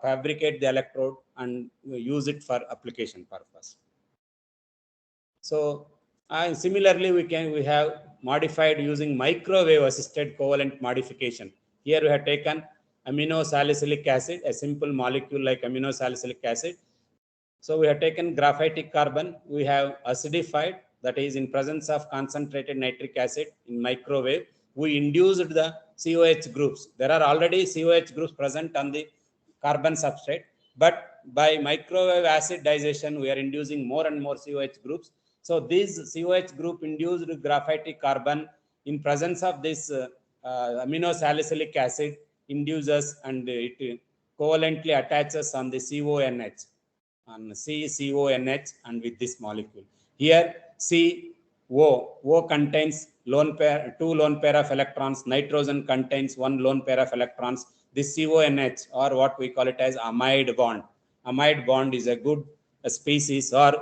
fabricate the electrode and use it for application purpose. So similarly, we have modified using microwave assisted covalent modification. Here we have taken amino salicylic acid, a simple molecule like amino salicylic acid. So we have taken graphitic carbon, we have acidified, that is in presence of concentrated nitric acid in microwave. We induced the COH groups. There are already COH groups present on the carbon substrate. But by microwave acid digestion, we are inducing more and more COH groups. So these COH group induced graphitic carbon in presence of this aminosalicylic acid induces, and it covalently attaches on the CONH, on CCONH, and with this molecule. Here O contains two lone pair of electrons, nitrogen contains one lone pair of electrons. This CONH, or what we call it as amide bond. Amide bond is a good species, or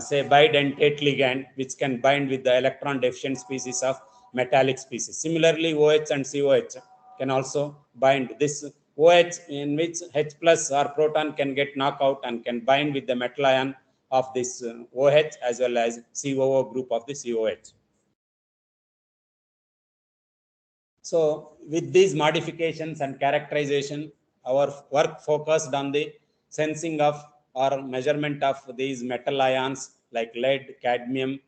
say bidentate ligand, which can bind with the electron deficient species of metallic species. Similarly, OH and COH can also bind. This OH, in which H plus or proton can get knocked out and can bind with the metal ion of this OH as well as COO group of the COH. So with these modifications and characterization, our work focused on the sensing of or measurement of these metal ions like lead, cadmium,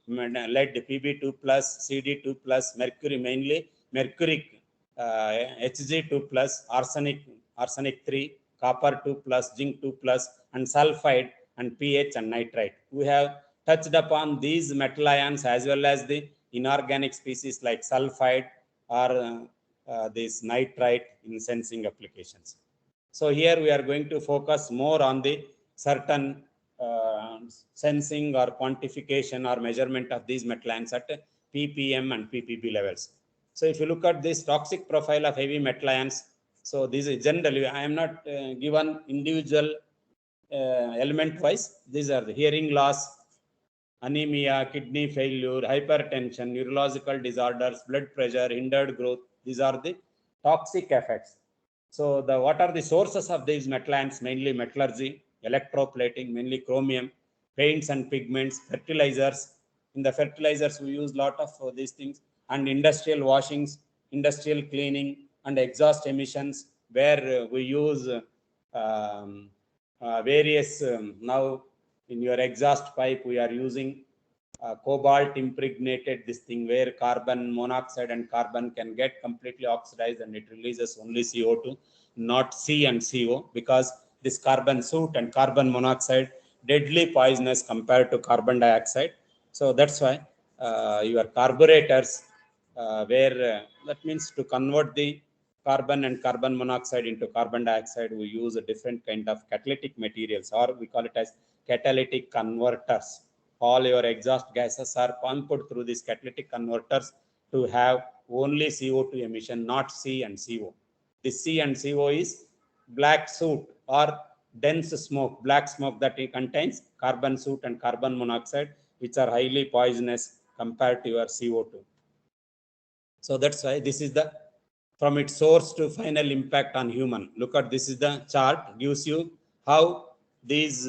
lead Pb2+, Cd2+, mercury, mainly mercuric Hg2+, arsenic 3, copper 2+, zinc 2+, and sulfide, and pH and nitrite. We have touched upon these metal ions as well as the inorganic species like sulfide or this nitrite in sensing applications. So here we are going to focus more on the certain sensing or quantification or measurement of these metal ions at ppm and ppb levels. So if you look at this toxic profile of heavy metal ions, so this is generally, I am not given individual element wise. These are the hearing loss, anemia, kidney failure, hypertension, neurological disorders, blood pressure, hindered growth. These are the toxic effects. So what are the sources of these metal ions? Mainly metallurgy, electroplating, mainly chromium, paints and pigments, fertilizers. In the fertilizers, we use a lot of these things, and industrial washings, industrial cleaning, and exhaust emissions, where we use various now in your exhaust pipe we are using cobalt impregnated this thing, where carbon monoxide and carbon can get completely oxidized and it releases only CO2, not C and CO, because this carbon soot and carbon monoxide deadly poisonous compared to carbon dioxide. So that's why your carburetors, where that means to convert the carbon and carbon monoxide into carbon dioxide, we use a different kind of catalytic materials, or we call it as catalytic converters. All your exhaust gases are pumped through these catalytic converters to have only CO2 emission, not C and CO. This C and CO is black soot or dense smoke, black smoke that it contains carbon soot and carbon monoxide, which are highly poisonous compared to your CO2. So that's why this is the from its source to final impact on human. Look at this is the chart, gives you how these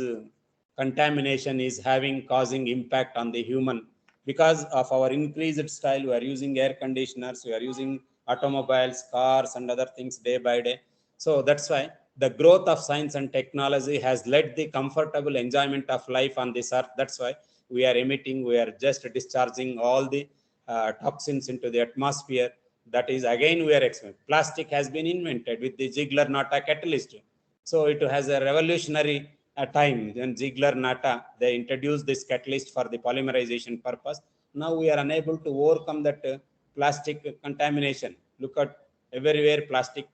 contamination is causing impact on the human. Because of our increased style, we are using air conditioners, we are using automobiles, cars, and other things day by day. So that's why the growth of science and technology has led the comfortable enjoyment of life on this earth. That's why we are emitting, we are just discharging all the toxins into the atmosphere. That is, again, we are experimenting. Plastic has been invented with the Ziegler-Natta catalyst. So it has a revolutionary time. When Ziegler-Natta, they introduced this catalyst for the polymerization purpose. Now we are unable to overcome that plastic contamination. Look at everywhere plastic.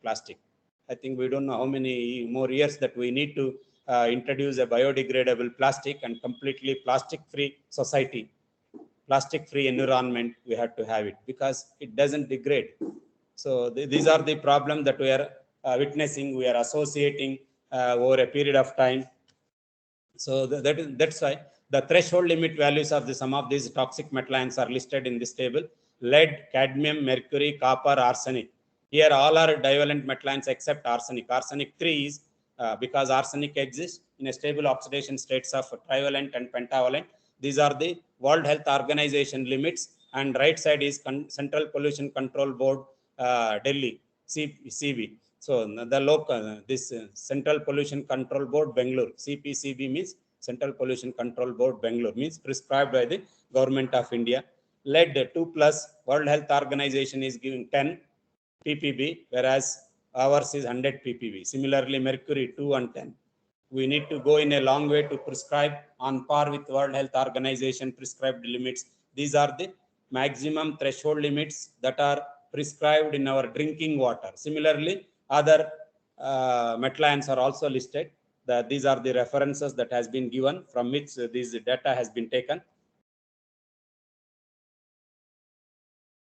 I think we don't know how many more years that we need to introduce a biodegradable plastic and completely plastic-free society. Plastic-free environment, we have to have it, because it doesn't degrade. So these are the problems that we are witnessing, we are associating over a period of time. So that's why the threshold limit values of some of these toxic metal ions are listed in this table: lead, cadmium, mercury, copper, arsenic. Here all are divalent metal ions except arsenic. Arsenic 3 is because arsenic exists in a stable oxidation states of trivalent and pentavalent. These are the World Health Organization limits, and right side is Central Pollution Control Board, Delhi, CV. So the local, this Central Pollution Control Board, Bangalore, CPCB means Central Pollution Control Board, Bangalore, means prescribed by the Government of India. Lead 2+, World Health Organization is giving 10 ppb, whereas ours is 100 ppb. Similarly, mercury 2 and 10. We need to go in a long way to prescribe on par with World Health Organization prescribed limits. These are the maximum threshold limits that are prescribed in our drinking water. Similarly, other metal ions are also listed. These are the references that has been given from which this data has been taken.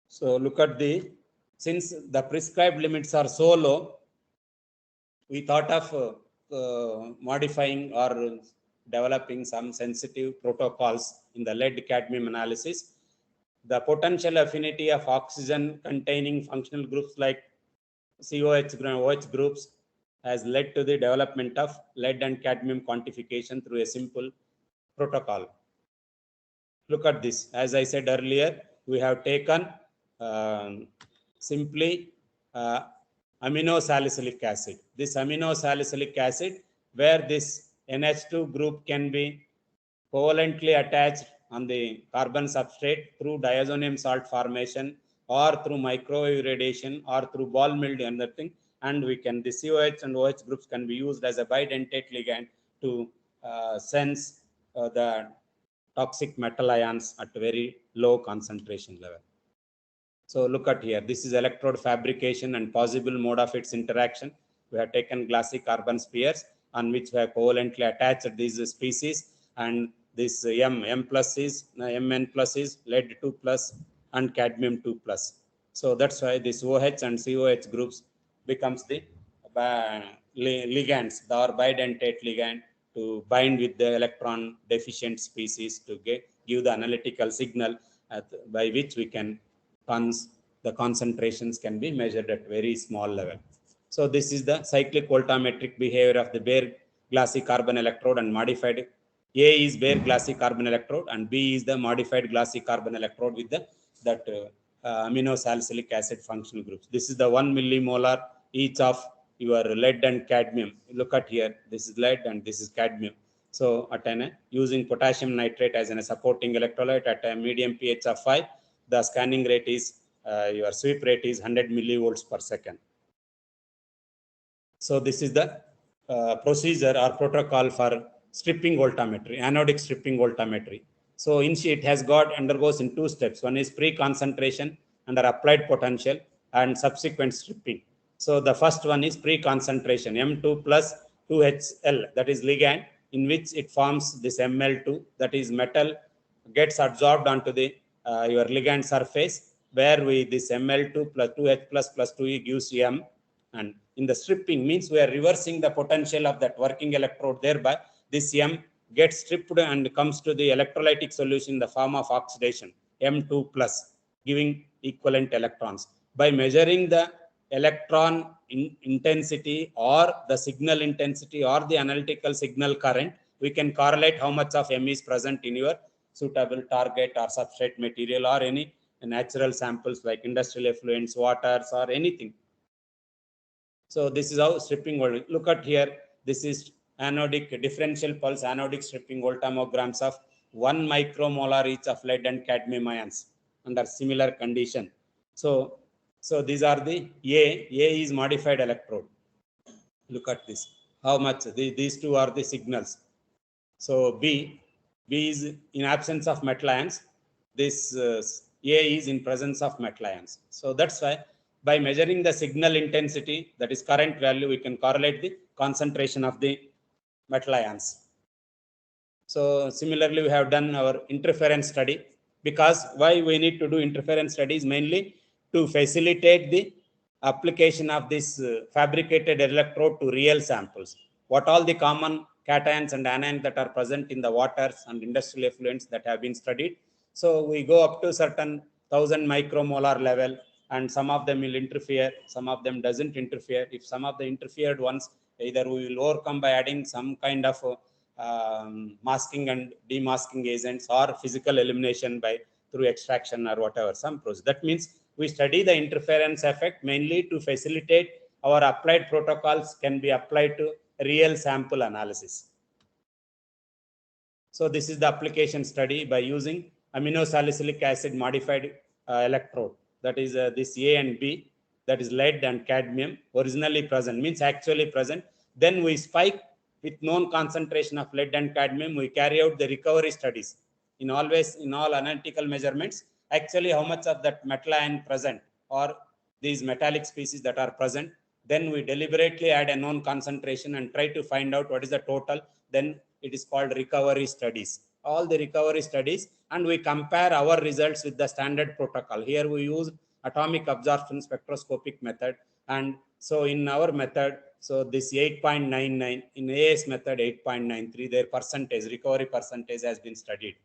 So look at since the prescribed limits are so low, we thought of modifying or developing some sensitive protocols in the lead cadmium analysis. The potential affinity of oxygen containing functional groups like COH OH groups has led to the development of lead and cadmium quantification through a simple protocol. Look at this. As I said earlier, we have taken simply aminosalicylic acid. This aminosalicylic acid, where this NH2 group can be covalently attached on the carbon substrate through diazonium salt formation or through microwave radiation or through ball milled and other thing, and we can, the COH and OH groups can be used as a bidentate ligand to sense the toxic metal ions at very low concentration level. So look at here, this is electrode fabrication and possible mode of its interaction. We have taken glassy carbon spheres on which we have covalently attached these species, and this M plus is, Mn plus is lead 2 plus and cadmium 2 plus. So that's why this OH and COH groups becomes the ligands, or bidentate ligand, to bind with the electron deficient species to give the analytical signal by which we can the concentrations can be measured at very small level. So this is the cyclic voltammetric behavior of the bare glassy carbon electrode and modified. A is bare glassy carbon electrode and B is the modified glassy carbon electrode with that aminosalicylic acid functional groups. This is the 1 millimolar each of your lead and cadmium. Look at here, this is lead and this is cadmium. So at using potassium nitrate as a supporting electrolyte at a medium pH of 5, the scanning rate is, your sweep rate is 100 millivolts per second. So this is the procedure or protocol for stripping voltammetry, anodic stripping voltammetry. So it has undergoes in 2 steps. One is pre-concentration under applied potential and subsequent stripping. So the first one is pre-concentration, M2 plus 2HL, that is ligand, in which it forms this Ml2, that is metal gets absorbed onto the your ligand surface, where this Ml2 plus 2H plus 2E gives M. And in the stripping means we are reversing the potential of that working electrode, thereby this M gets stripped and comes to the electrolytic solution in the form of oxidation, M2 plus, giving equivalent electrons. By measuring the electron intensity or the signal intensity or the analytical signal current, we can correlate how much of M is present in your suitable target or substrate material or any natural samples like industrial effluents, waters or anything. So this is how stripping will look at here. This is anodic differential pulse anodic stripping voltammograms of 1 micromolar each of lead and cadmium ions under similar condition. So these are the A is modified electrode. Look at this. How much these two are the signals. So B is in absence of metal ions. This A is in presence of metal ions. So that's why by measuring the signal intensity, that is current value, we can correlate the concentration of the metal ions. So similarly, we have done our interference study, because why we need to do interference studies? Mainly to facilitate the application of this fabricated electrode to real samples. What all the common cations and anions that are present in the waters and industrial effluents that have been studied. So we go up to certain 1000 micromolar level, and some of them will interfere, some of them doesn't interfere. If some of the interfered ones, either we will overcome by adding some kind of masking and demasking agents or physical elimination by through extraction or whatever, some process. That means we study the interference effect mainly to facilitate our applied protocols can be applied to real sample analysis. So this is the application study by using aminosalicylic acid modified electrode, that is this A and B. that is lead and cadmium, originally present, means actually present. Then we spike with known concentration of lead and cadmium. We carry out the recovery studies. In all analytical measurements, actually how much of that metal ion present or these metallic species that are present. Then we deliberately add a known concentration and try to find out what is the total. Then it is called recovery studies. All the recovery studies, and we compare our results with the standard protocol. Here we use atomic absorption spectroscopic method. And so in our method, so this 8.99, in AS method 8.93, their percentage, recovery percentage has been studied.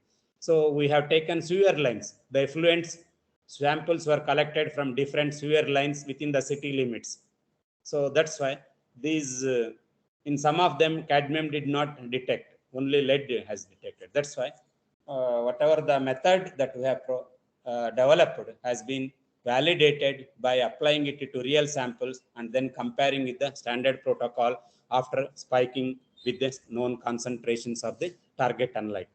So we have taken sewer lines. The effluents samples were collected from different sewer lines within the city limits. So that's why these, in some of them, cadmium did not detect, only lead has detected. That's why whatever the method that we have developed has been validated by applying it to real samples and then comparing with the standard protocol after spiking with the known concentrations of the target analyte.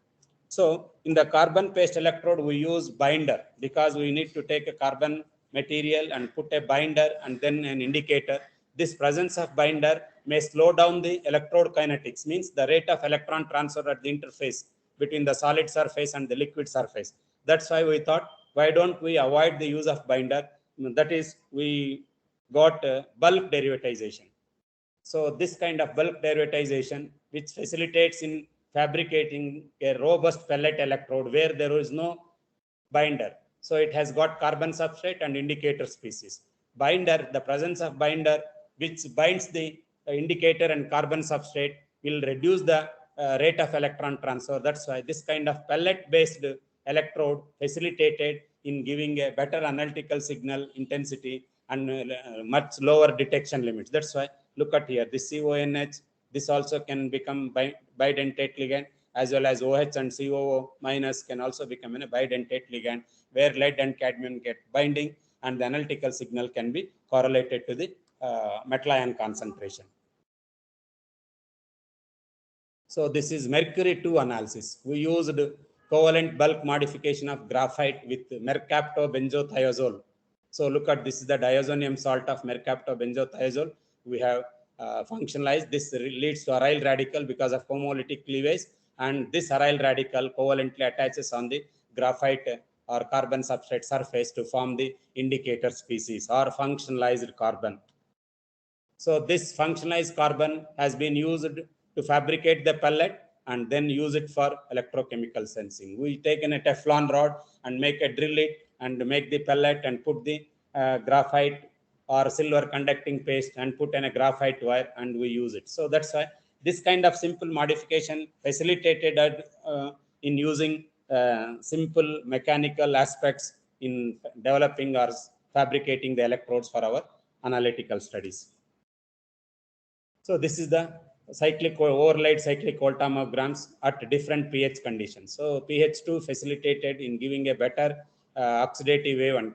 So in the carbon paste electrode, we use binder because we need to take a carbon material and put a binder and then an indicator. This presence of binder may slow down the electrode kinetics, means the rate of electron transfer at the interface between the solid surface and the liquid surface. That's why we thought, why don't we avoid the use of binder? That is, we got bulk derivatization. So this kind of bulk derivatization, which facilitates in fabricating a robust pellet electrode where there is no binder. So it has got carbon substrate and indicator species. Binder, the presence of binder, which binds the indicator and carbon substrate, will reduce the rate of electron transfer. That's why this kind of pellet-based electrode facilitated in giving a better analytical signal intensity and much lower detection limits. That's why, look at here, this CONH, this also can become bidentate ligand, as well as OH and COO minus can also become a bidentate ligand, where lead and cadmium get binding, and the analytical signal can be correlated to the metal ion concentration. So this is mercury 2 analysis. We used covalent bulk modification of graphite with mercaptobenzothiazole. So look at, this is the diazonium salt of mercaptobenzothiazole. We have functionalized. This leads to aryl radical because of homolytic cleavage, and this aryl radical covalently attaches on the graphite or carbon substrate surface to form the indicator species or functionalized carbon. So this functionalized carbon has been used to fabricate the pellet and then use it for electrochemical sensing. We take in a Teflon rod and make a drill it and make the pellet and put the graphite or silver conducting paste and put in a graphite wire and we use it. So that's why this kind of simple modification facilitated in using simple mechanical aspects in developing or fabricating the electrodes for our analytical studies. So this is the cyclic overlaid cyclic voltammograms at different pH conditions. So pH 2 facilitated in giving a better oxidative wave and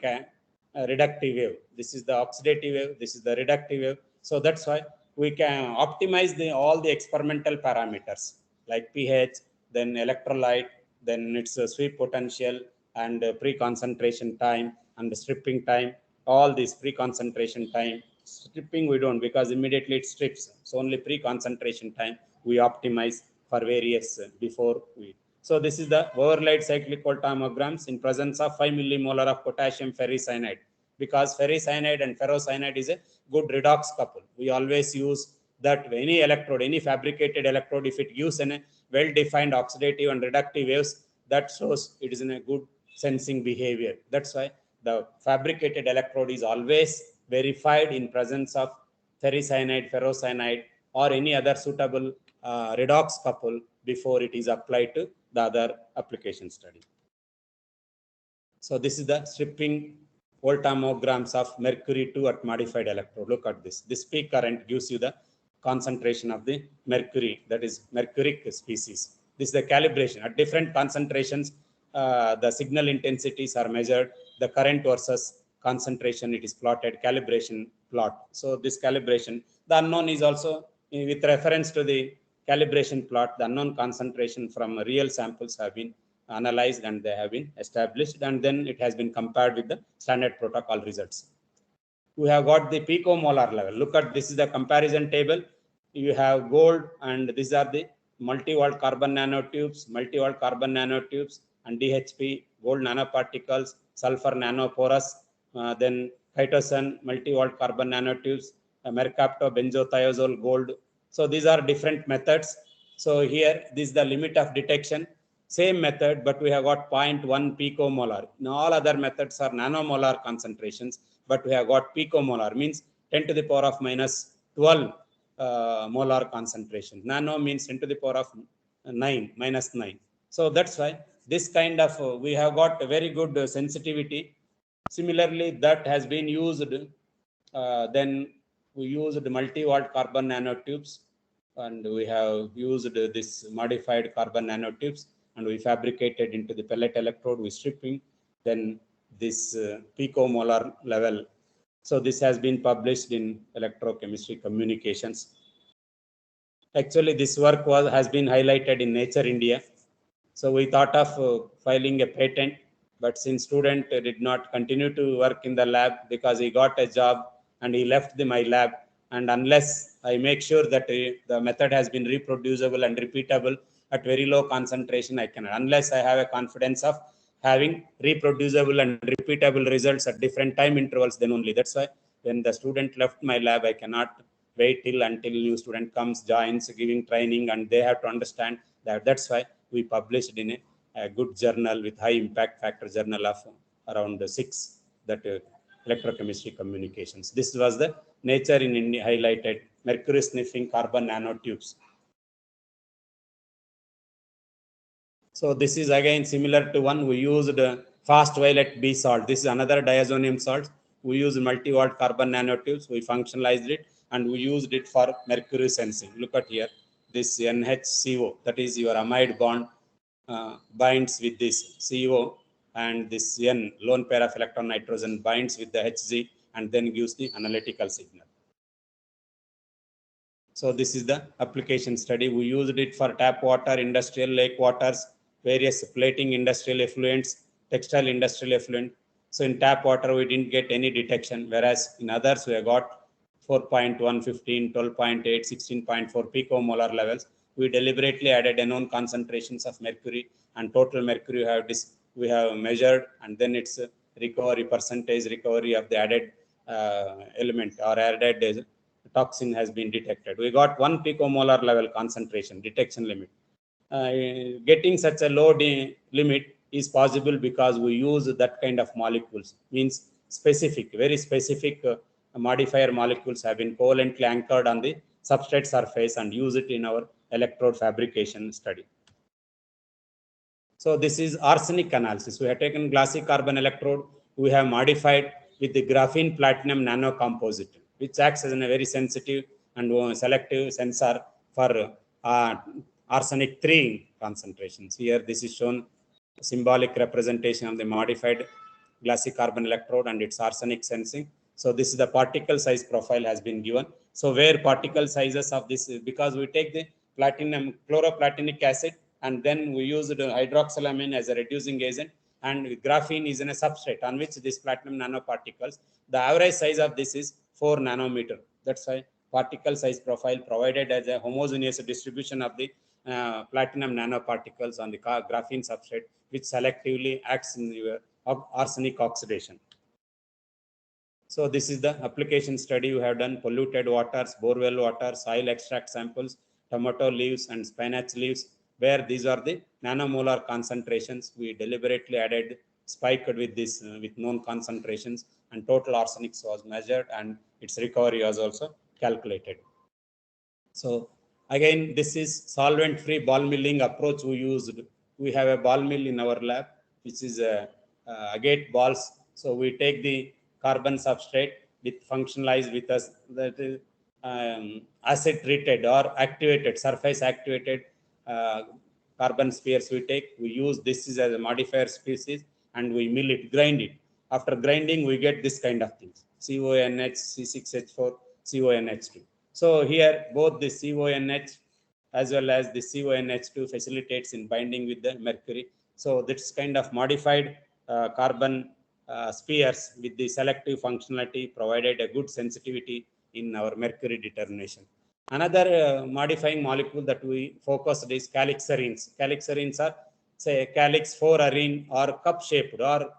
reductive wave. This is the oxidative wave, this is the reductive wave. So that's why we can optimize all the experimental parameters like pH, then electrolyte, then its sweep potential and pre-concentration time and stripping time, all this pre-concentration time. Stripping we don't, because immediately it strips. So only pre-concentration time we optimize for various before we. So this is the overlaid cyclic voltammograms in presence of 5 millimolar of potassium ferricyanide, because ferricyanide and ferrocyanide is a good redox couple. We always use that any electrode, any fabricated electrode, if it gives a well-defined oxidative and reductive waves, that shows it is in a good sensing behavior. That's why the fabricated electrode is always verified in presence of ferricyanide, ferrocyanide, or any other suitable redox couple before it is applied to the other application study. So this is the stripping voltammograms of mercury 2 at modified electrode. Look at this. This peak current gives you the concentration of the mercury, that is mercuric species. This is the calibration. At different concentrations, the signal intensities are measured. The current versus concentration, it is plotted, calibration plot. So this calibration, the unknown is also with reference to the calibration plot, the unknown concentration from real samples have been analyzed and they have been established, and then it has been compared with the standard protocol results. we have got the picomolar level. Look at, this is the comparison table. You have gold, and these are the multi-walled carbon nanotubes, multi-walled carbon nanotubes, and DHP, gold nanoparticles, sulfur nanoporous, then chitosan, multi-walled carbon nanotubes, mercapto benzothiazole gold. So these are different methods. So here, this is the limit of detection. Same method, but we have got 0.1 picomolar. Now all other methods are nanomolar concentrations, but we have got picomolar, means 10 to the power of minus 12 molar concentration. Nano means 10 to the power of 9, minus 9. So that's why this kind of, we have got a very good sensitivity. Similarly, that has been used. Then we used multi-walled carbon nanotubes, and we have used this modified carbon nanotubes, and we fabricated into the pellet electrode with stripping, then this picomolar level. So this has been published in Electrochemistry Communications. Actually, this work has been highlighted in Nature India. So we thought of filing a patent, but since student did not continue to work in the lab because he got a job and he left my lab, and unless I make sure that the method has been reproducible and repeatable at very low concentration, I cannot. Unless I have a confidence of having reproducible and repeatable results at different time intervals, then only. That's why when the student left my lab, I cannot wait until new student comes, joins, giving training, and they have to understand that. That's why we published in a good journal with high impact factor journal of around 6, that Electrochemistry Communications. This was the Nature in India highlighted mercury sniffing carbon nanotubes. So this is again similar to one. We used fast violet B salt. This is another diazonium salt. We used multi-walled carbon nanotubes. We functionalized it, and we used it for mercury sensing. Look at here. This NHCO, that is your amide bond, binds with this CO, and this N, lone pair of electron nitrogen, binds with the Hg and then gives the analytical signal. So this is the application study. We used it for tap water, industrial lake waters, various plating industrial effluents, textile industrial effluent. So in tap water, we didn't get any detection, whereas in others, we have got 4.1, 15, 12.8, 16.4 picomolar levels. We deliberately added unknown concentrations of mercury, and total mercury we have measured, and then its recovery, percentage recovery of the added element or added toxin has been detected. We got 1 picomolar level concentration detection limit. Getting such a low limit is possible because we use that kind of molecules, means specific, very specific modifier molecules have been covalently anchored on the substrate surface and use it in our electrode fabrication study. So this is arsenic analysis. We have taken glassy carbon electrode. We have modified with the graphene platinum nanocomposite, which acts as a very sensitive and selective sensor for arsenic 3 concentrations. Here, this is shown symbolic representation of the modified glassy carbon electrode and its arsenic sensing. So this is the particle size profile has been given. So where particle sizes of this, because we take the platinum chloroplatinic acid, and then we use the hydroxylamine as a reducing agent, and graphene is in a substrate on which this platinum nanoparticles. The average size of this is 4 nanometer. That's why particle size profile provided as a homogeneous distribution of the platinum nanoparticles on the graphene substrate, which selectively acts in your arsenic oxidation. So this is the application study we have done: polluted waters, borewell water, soil extract samples, tomato leaves and spinach leaves, where these are the nanomolar concentrations. We deliberately added, spiked with this with known concentrations, and total arsenic was measured, and its recovery was also calculated. So again, this is solvent-free ball milling approach we used. We have a ball mill in our lab, which is a agate balls. So we take the carbon substrate with functionalized with us that is acid treated or activated, surface activated carbon spheres we take. We use this as a modifier species, and we mill it, grind it. After grinding, we get this kind of things: CONH, C6H4, CONH2. So here, both the CONH as well as the CONH2 facilitates in binding with the mercury. So this kind of modified carbon spheres with the selective functionality provided a good sensitivity in our mercury determination. Another modifying molecule that we focused is calixarenes. Calixarenes are, say, calyx 4-arene or cup-shaped or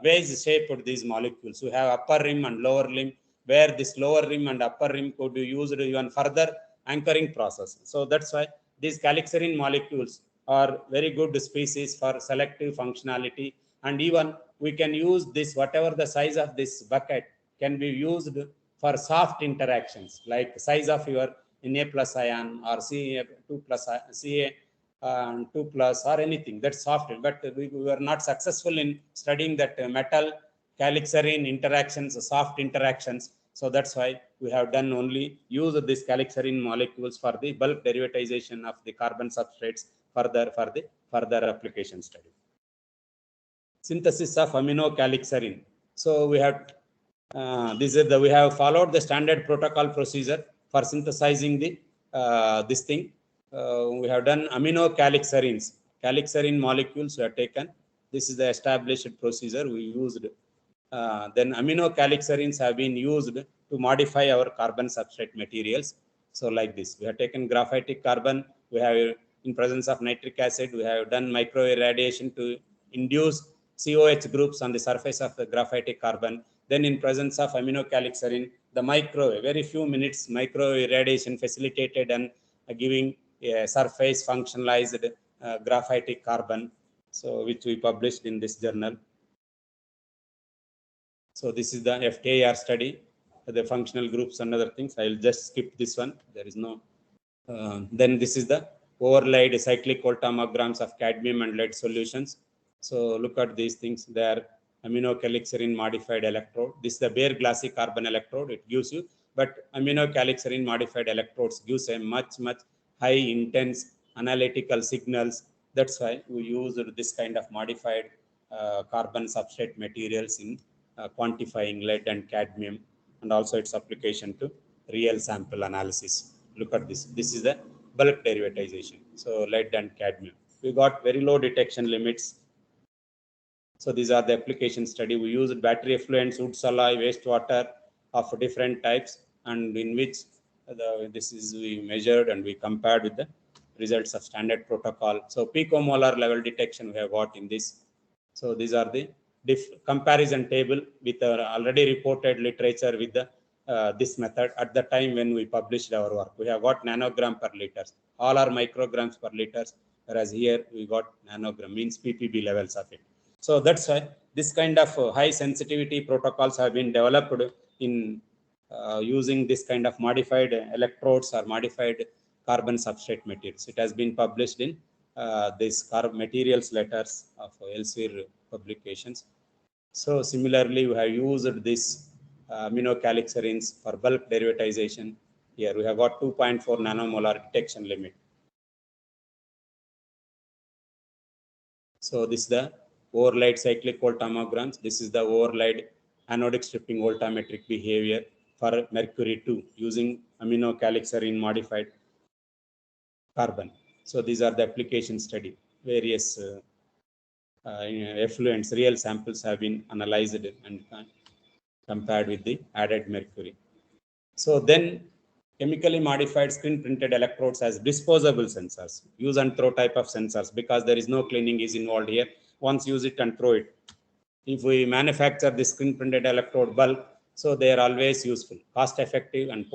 vase-shaped these molecules. We have upper rim and lower limb, where this lower rim and upper rim could be used even further anchoring process. So that's why these calixarene molecules are very good species for selective functionality, and even we can use this, whatever the size of this bucket can be used for soft interactions like size of your Na plus ion or Ca2 plus Ca 2 plus or anything that's soft. But we were not successful in studying that metal calixarene interactions, soft interactions. So that's why we have done only use of these calixarene molecules for the bulk derivatization of the carbon substrates further for the further application study. Synthesis of aminocalixarene. So we have we have followed the standard protocol procedure for synthesizing the this thing. We have done aminocalixarenes. Calixarene molecules we have taken. This is the established procedure we used. Then aminocalixarenes have been used to modify our carbon substrate materials. So like this, we have taken graphitic carbon. We have, in presence of nitric acid, we have done microirradiation to induce COH groups on the surface of the graphitic carbon. Then in presence of aminocalixarene, the microwave, very few minutes microirradiation facilitated and giving a surface functionalized graphitic carbon, so which we published in this journal. So this is the FTIR study, the functional groups and other things. I'll just skip this one. There is no. Then this is the overlaid cyclic voltammograms of cadmium and lead solutions. So look at these things. They are aminocalixarene modified electrode. This is the bare glassy carbon electrode. It gives you, but aminocalixarene modified electrodes gives a much high intense analytical signals. That's why we used this kind of modified carbon substrate materials in quantifying lead and cadmium, and also its application to real sample analysis. Look at this. This is the bulk derivatization. So lead and cadmium. We got very low detection limits. So these are the application study. We used battery effluents, wood alloy, wastewater of different types, and in which we measured and we compared with the results of standard protocol. So picomolar level detection we have got in this. So these are the comparison table with our already reported literature with the this method at the time when we published our work. We have got nanogram per liters. All are micrograms per liters, whereas here we got nanogram, means ppb levels of it. So that's why this kind of high sensitivity protocols have been developed in using this kind of modified electrodes or modified carbon substrate materials. It has been published in these carbon materials letters of Elsevier publications. So similarly, we have used this aminocalixarenes for bulk derivatization. Here we have got 2.4 nanomolar detection limit. So this is the overlaid cyclic voltammograms. This is the overlaid anodic stripping voltammetric behavior for mercury 2 using aminocalixarene modified carbon. So these are the application study. Various effluents, real samples have been analyzed and compared with the added mercury. So then chemically modified screen printed electrodes as disposable sensors, use and throw type of sensors, because there is no cleaning is involved here. Once use it and throw it. If we manufacture the screen printed electrode bulk, so they are always useful, cost effective and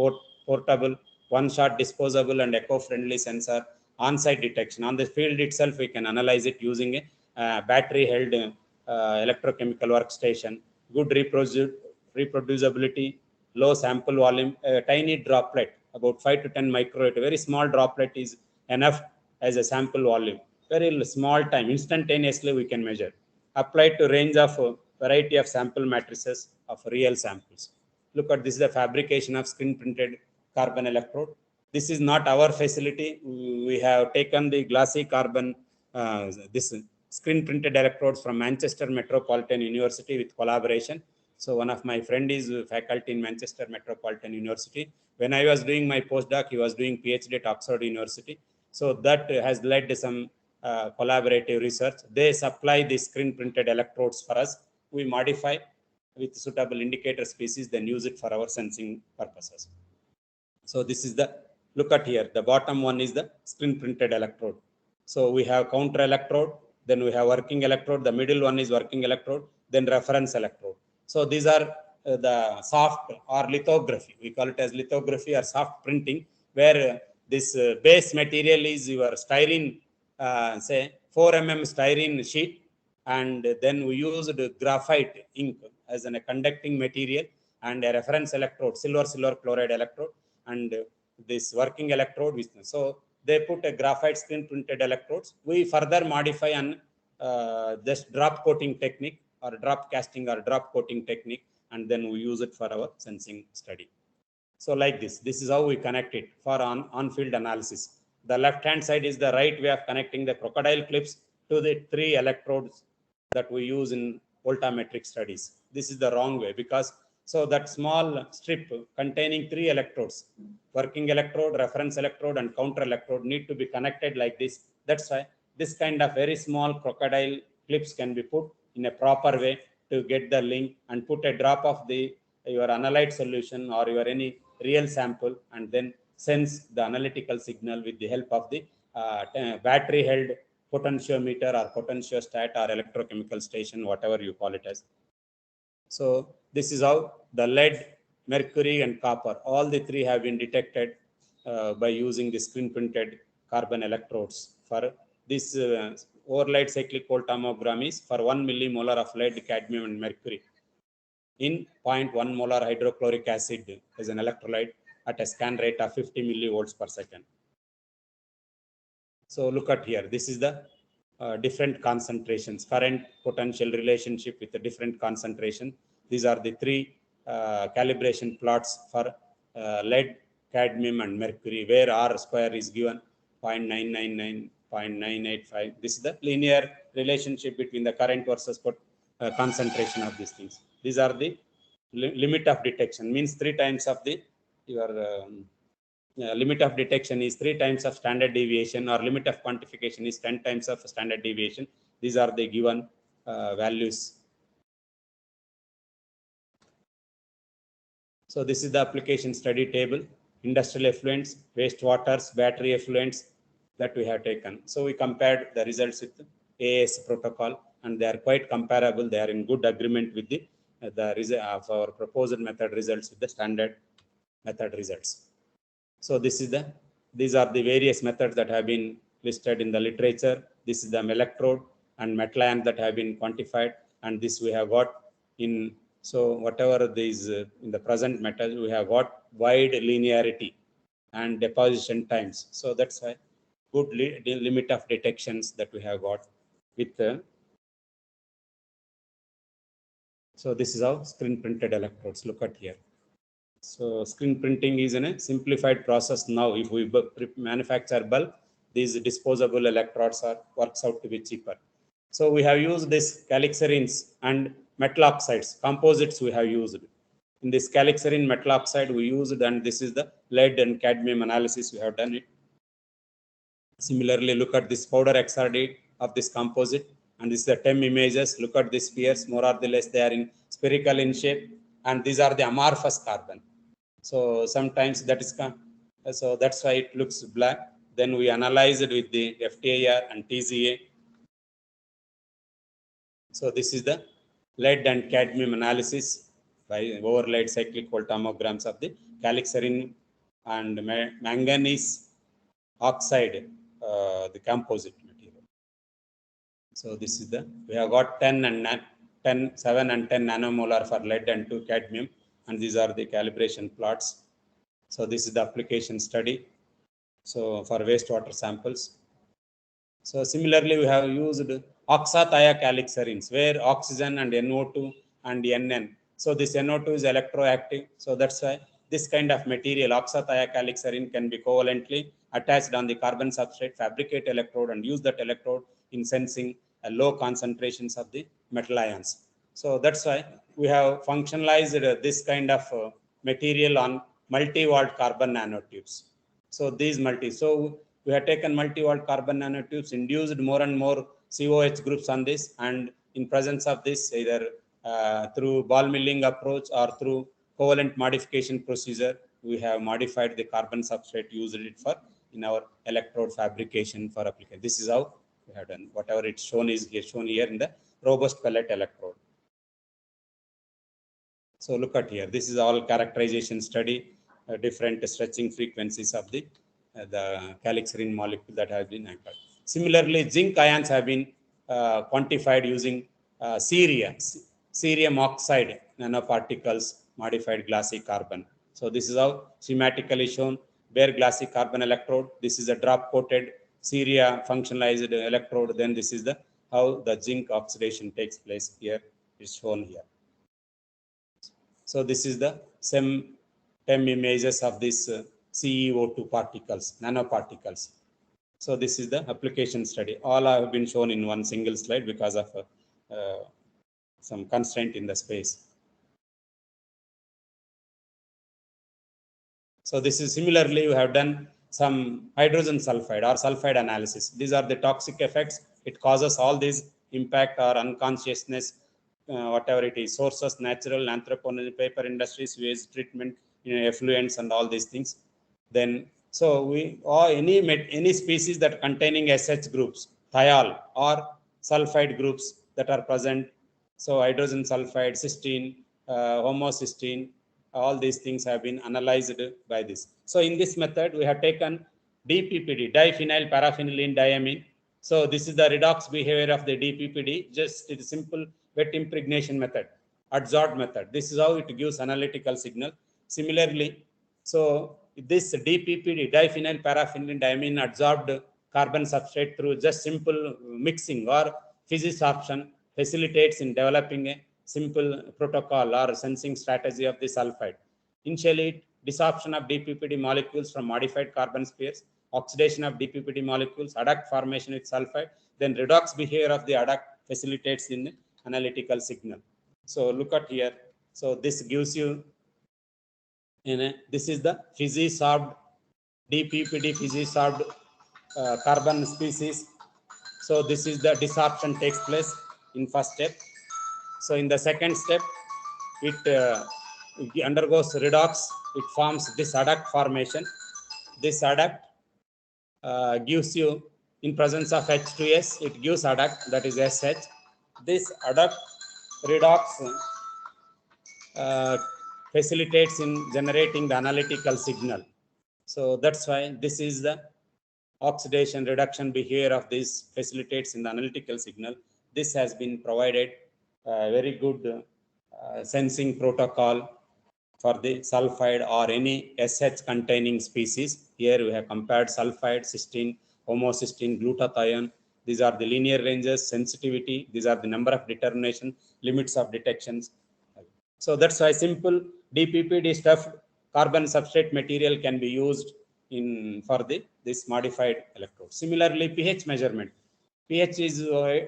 portable, one shot disposable and eco-friendly sensor, on-site detection. On the field itself, we can analyze it using a battery held electrochemical workstation, good reproducibility, low sample volume, a tiny droplet, about 5 to 10 microliter, very small droplet is enough as a sample volume. Very small time, instantaneously we can measure. Applied to range of variety of sample matrices of real samples. Look at this is the fabrication of screen printed carbon electrode. This is not our facility. We have taken the glassy carbon, this screen printed electrodes from Manchester Metropolitan University with collaboration. So one of my friend is faculty in Manchester Metropolitan University. When I was doing my postdoc, he was doing PhD at Oxford University. So that has led to some collaborative research. They supply the screen printed electrodes for us. we modify with suitable indicator species, then use it for our sensing purposes. So this is the, look at here, the bottom one is the screen printed electrode. So we have counter electrode, then we have working electrode, the middle one is working electrode, then reference electrode. So these are the soft or lithography, we call it as lithography or soft printing, where this base material is your styrene, say 4 mm styrene sheet, and then we used graphite ink as a conducting material, and a reference electrode, silver chloride electrode, and this working electrode. So they put a graphite screen printed electrodes. We further modify an this drop coating technique or drop casting or drop coating technique, and then we use it for our sensing study. So like this is how we connect it for on-field analysis. The left-hand side is the right way of connecting the crocodile clips to the 3 electrodes that we use in voltammetric studies. This is the wrong way, because so that small strip containing 3 electrodes, working electrode, reference electrode, and counter electrode, need to be connected like this. That's why this kind of very small crocodile clips can be put in a proper way to get the link and put a drop of your analyte solution or your any real sample, and then sense the analytical signal with the help of the battery held potentiometer or potentiostat or electrochemical station, whatever you call it as. So this is how the lead, mercury, and copper, all the 3 have been detected by using the screen printed carbon electrodes. For this overlaid cyclic voltammogram is for 1 millimolar of lead, cadmium, and mercury in 0.1 molar hydrochloric acid as an electrolyte at a scan rate of 50 millivolts per second. So look at here, this is the different concentrations, current potential relationship with the different concentration. These are the 3 calibration plots for lead, cadmium, and mercury, where R square is given 0.999, 0.985. This is the linear relationship between the current versus concentration of these things. These are the limit of detection, means 3 times of the your limit of detection is 3 times of standard deviation, or limit of quantification is 10 times of standard deviation. These are the given values. So this is the application study table, industrial effluents, wastewaters, battery effluents that we have taken. So we compared the results with the AAS protocol, and they are quite comparable. They are in good agreement with the of our proposed method results with the standard method results. So these are the various methods that have been listed in the literature. This is the electrode and metal ion that have been quantified, and this we have got in. So whatever these in the present method, we have got wide linearity and deposition times. So that's why good limit of detections that we have got with so this is how screen printed electrodes. Look at here. So screen printing is in a simplified process now. If we manufacture bulk, these disposable electrodes works out to be cheaper. So we have used this calixarenes and metal oxides, composites we have used. In this calixarene metal oxide we used, and this is the lead and cadmium analysis we have done it. Similarly, look at this powder XRD of this composite, and this is the TEM images. Look at these spheres, more or less they are in spherical in shape, and these are the amorphous carbon. So sometimes that is so that's why it looks black. Then we analyze it with the FTIR and TZA. So this is the lead and cadmium analysis by overlaid cyclic voltammograms of the calixarene and manganese oxide, the composite material. So this is we have got 7 and 10 nanomolar for lead and 2 cadmium, and these are the calibration plots. So this is the application study. So for wastewater samples. So similarly, we have used oxathia calixarenes, where oxygen and NO2 and NN. So this NO2 is electroactive. So that's why this kind of material, oxathia calixarene, can be covalently attached on the carbon substrate, fabricate electrode, and use that electrode in sensing low concentrations of the metal ions. So that's why we have functionalized this kind of material on multi-walled carbon nanotubes. So these so we have taken multi-walled carbon nanotubes, induced more and more COH groups on this, and in presence of this, either through ball milling approach or through covalent modification procedure, we have modified the carbon substrate, used it for in our electrode fabrication for application. This is how we have done. Whatever it's shown is here, shown here in the robust pellet electrode. So look at here. This is all characterization study, different stretching frequencies of the calixarine molecule that has been anchored. Similarly, zinc ions have been quantified using cerium oxide nanoparticles, modified glassy carbon. So this is how schematically shown bare glassy carbon electrode. This is a drop coated ceria functionalized electrode. Then this is the how the zinc oxidation takes place here is shown here. So this is the SEM TEM images of this CeO2 particles, nanoparticles. So this is the application study. All have been shown in one single slide because of some constraint in the space. So this is similarly, we have done some hydrogen sulfide or sulfide analysis. These are the toxic effects. It causes all these impact or unconsciousness, whatever it is, sources, natural, anthropogenic, paper industries, waste treatment, effluents and all these things. Then, so we, or any species that containing SH groups, thiol or sulfide groups that are present. So hydrogen sulfide, cysteine, homocysteine, all these things have been analyzed by this. So in this method, we have taken DPPD, diphenyl paraphenylene diamine. So this is the redox behavior of the DPPD, just the simple wet impregnation method, adsorbed method. This is how it gives analytical signal. Similarly, so this DPPD, diphenyl paraphenylene diamine adsorbed carbon substrate through just simple mixing or physisorption facilitates in developing a simple protocol or sensing strategy of the sulfide. Initially, desorption of DPPD molecules from modified carbon spheres, oxidation of DPPD molecules, adduct formation with sulfide, then redox behavior of the adduct facilitates in the analytical signal. So look at here. So this gives you, this is the physisorbed DPPD physisorbed carbon species. So this is the desorption takes place in first step. So in the second step, it undergoes redox. It forms this adduct formation. This adduct gives you, in presence of H2S, it gives adduct, that is SH. This adduct redox facilitates in generating the analytical signal. So that's why this is the oxidation reduction behavior of this facilitates in the analytical signal. This has been provided very good sensing protocol for the sulfide or any SH containing species. Here we have compared sulfide, cysteine, homocysteine, glutathione. These are the linear ranges, sensitivity. These are the number of determination, limits of detections. So that's why simple DPPD stuffed carbon substrate material can be used in for this modified electrode. Similarly, pH measurement. pH is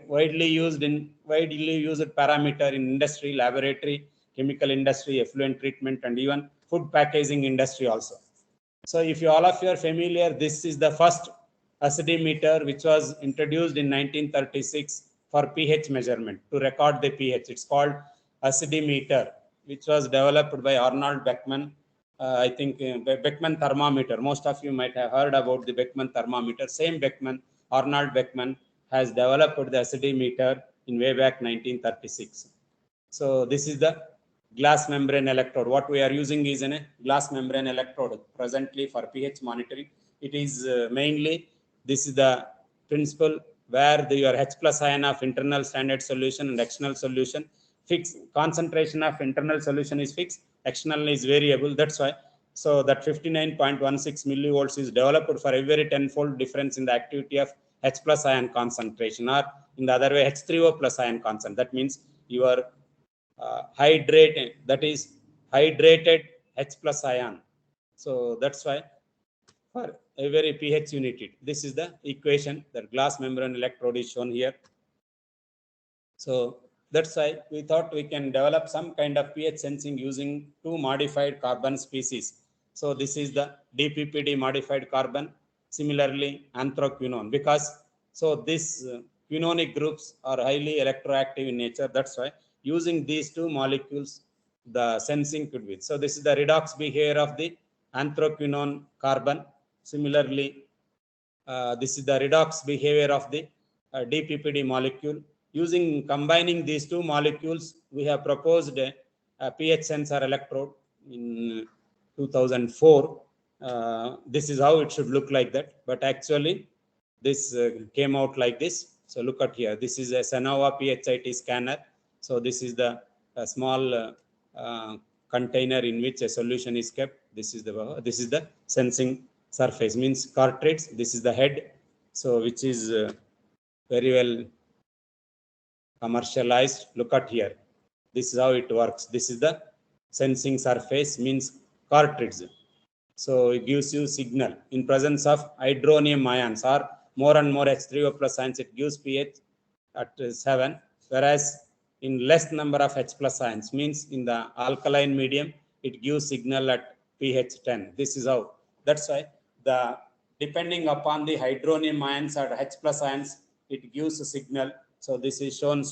widely used parameter in industry, laboratory, chemical industry, effluent treatment, and even food packaging industry also. So if you all of you are familiar, this is the first acidimeter which was introduced in 1936 for pH measurement to record the pH. It's called acidimeter, which was developed by Arnold Beckman. I think Beckman thermometer. Most of you might have heard about the Beckman thermometer. Same Beckman, Arnold Beckman, has developed the acidimeter in way back 1936. So this is the glass membrane electrode. What we are using is a glass membrane electrode presently for pH monitoring. It is mainly, this is the principle where your H plus ion of internal standard solution and external solution fixed. Concentration of internal solution is fixed, external is variable. That's why. So that 59.16 millivolts is developed for every tenfold difference in the activity of H plus ion concentration, or in the other way, H3O plus ion concentration. That means your hydrated, that is hydrated H plus ion. So that's why for every pH unit, this is the equation. That glass membrane electrode is shown here. So that's why we thought we can develop some kind of pH sensing using two modified carbon species. So this is the DPPD modified carbon. Similarly, anthraquinone, because so these quinonic groups are highly electroactive in nature. That's why using these two molecules, the sensing could be. So this is the redox behavior of the anthraquinone carbon. Similarly, this is the redox behavior of the DPPD molecule. Using combining these two molecules, we have proposed a pH sensor electrode in 2004. This is how it should look like that, but actually this came out like this. So look at here. This is a Senova PHIT scanner. So this is the small container in which a solution is kept. This is the sensing surface, means cartridge. This is the head, so which is very well commercialized. Look at here. This is how it works. This is the sensing surface, means cartridge. So it gives you signal in presence of hydronium ions or more and more H3O plus ions. It gives pH at 7, whereas in less number of H plus ions, means in the alkaline medium, it gives signal at pH 10. This is how. That's why the depending upon the hydronium ions or H plus ions, it gives a signal. So this is shown.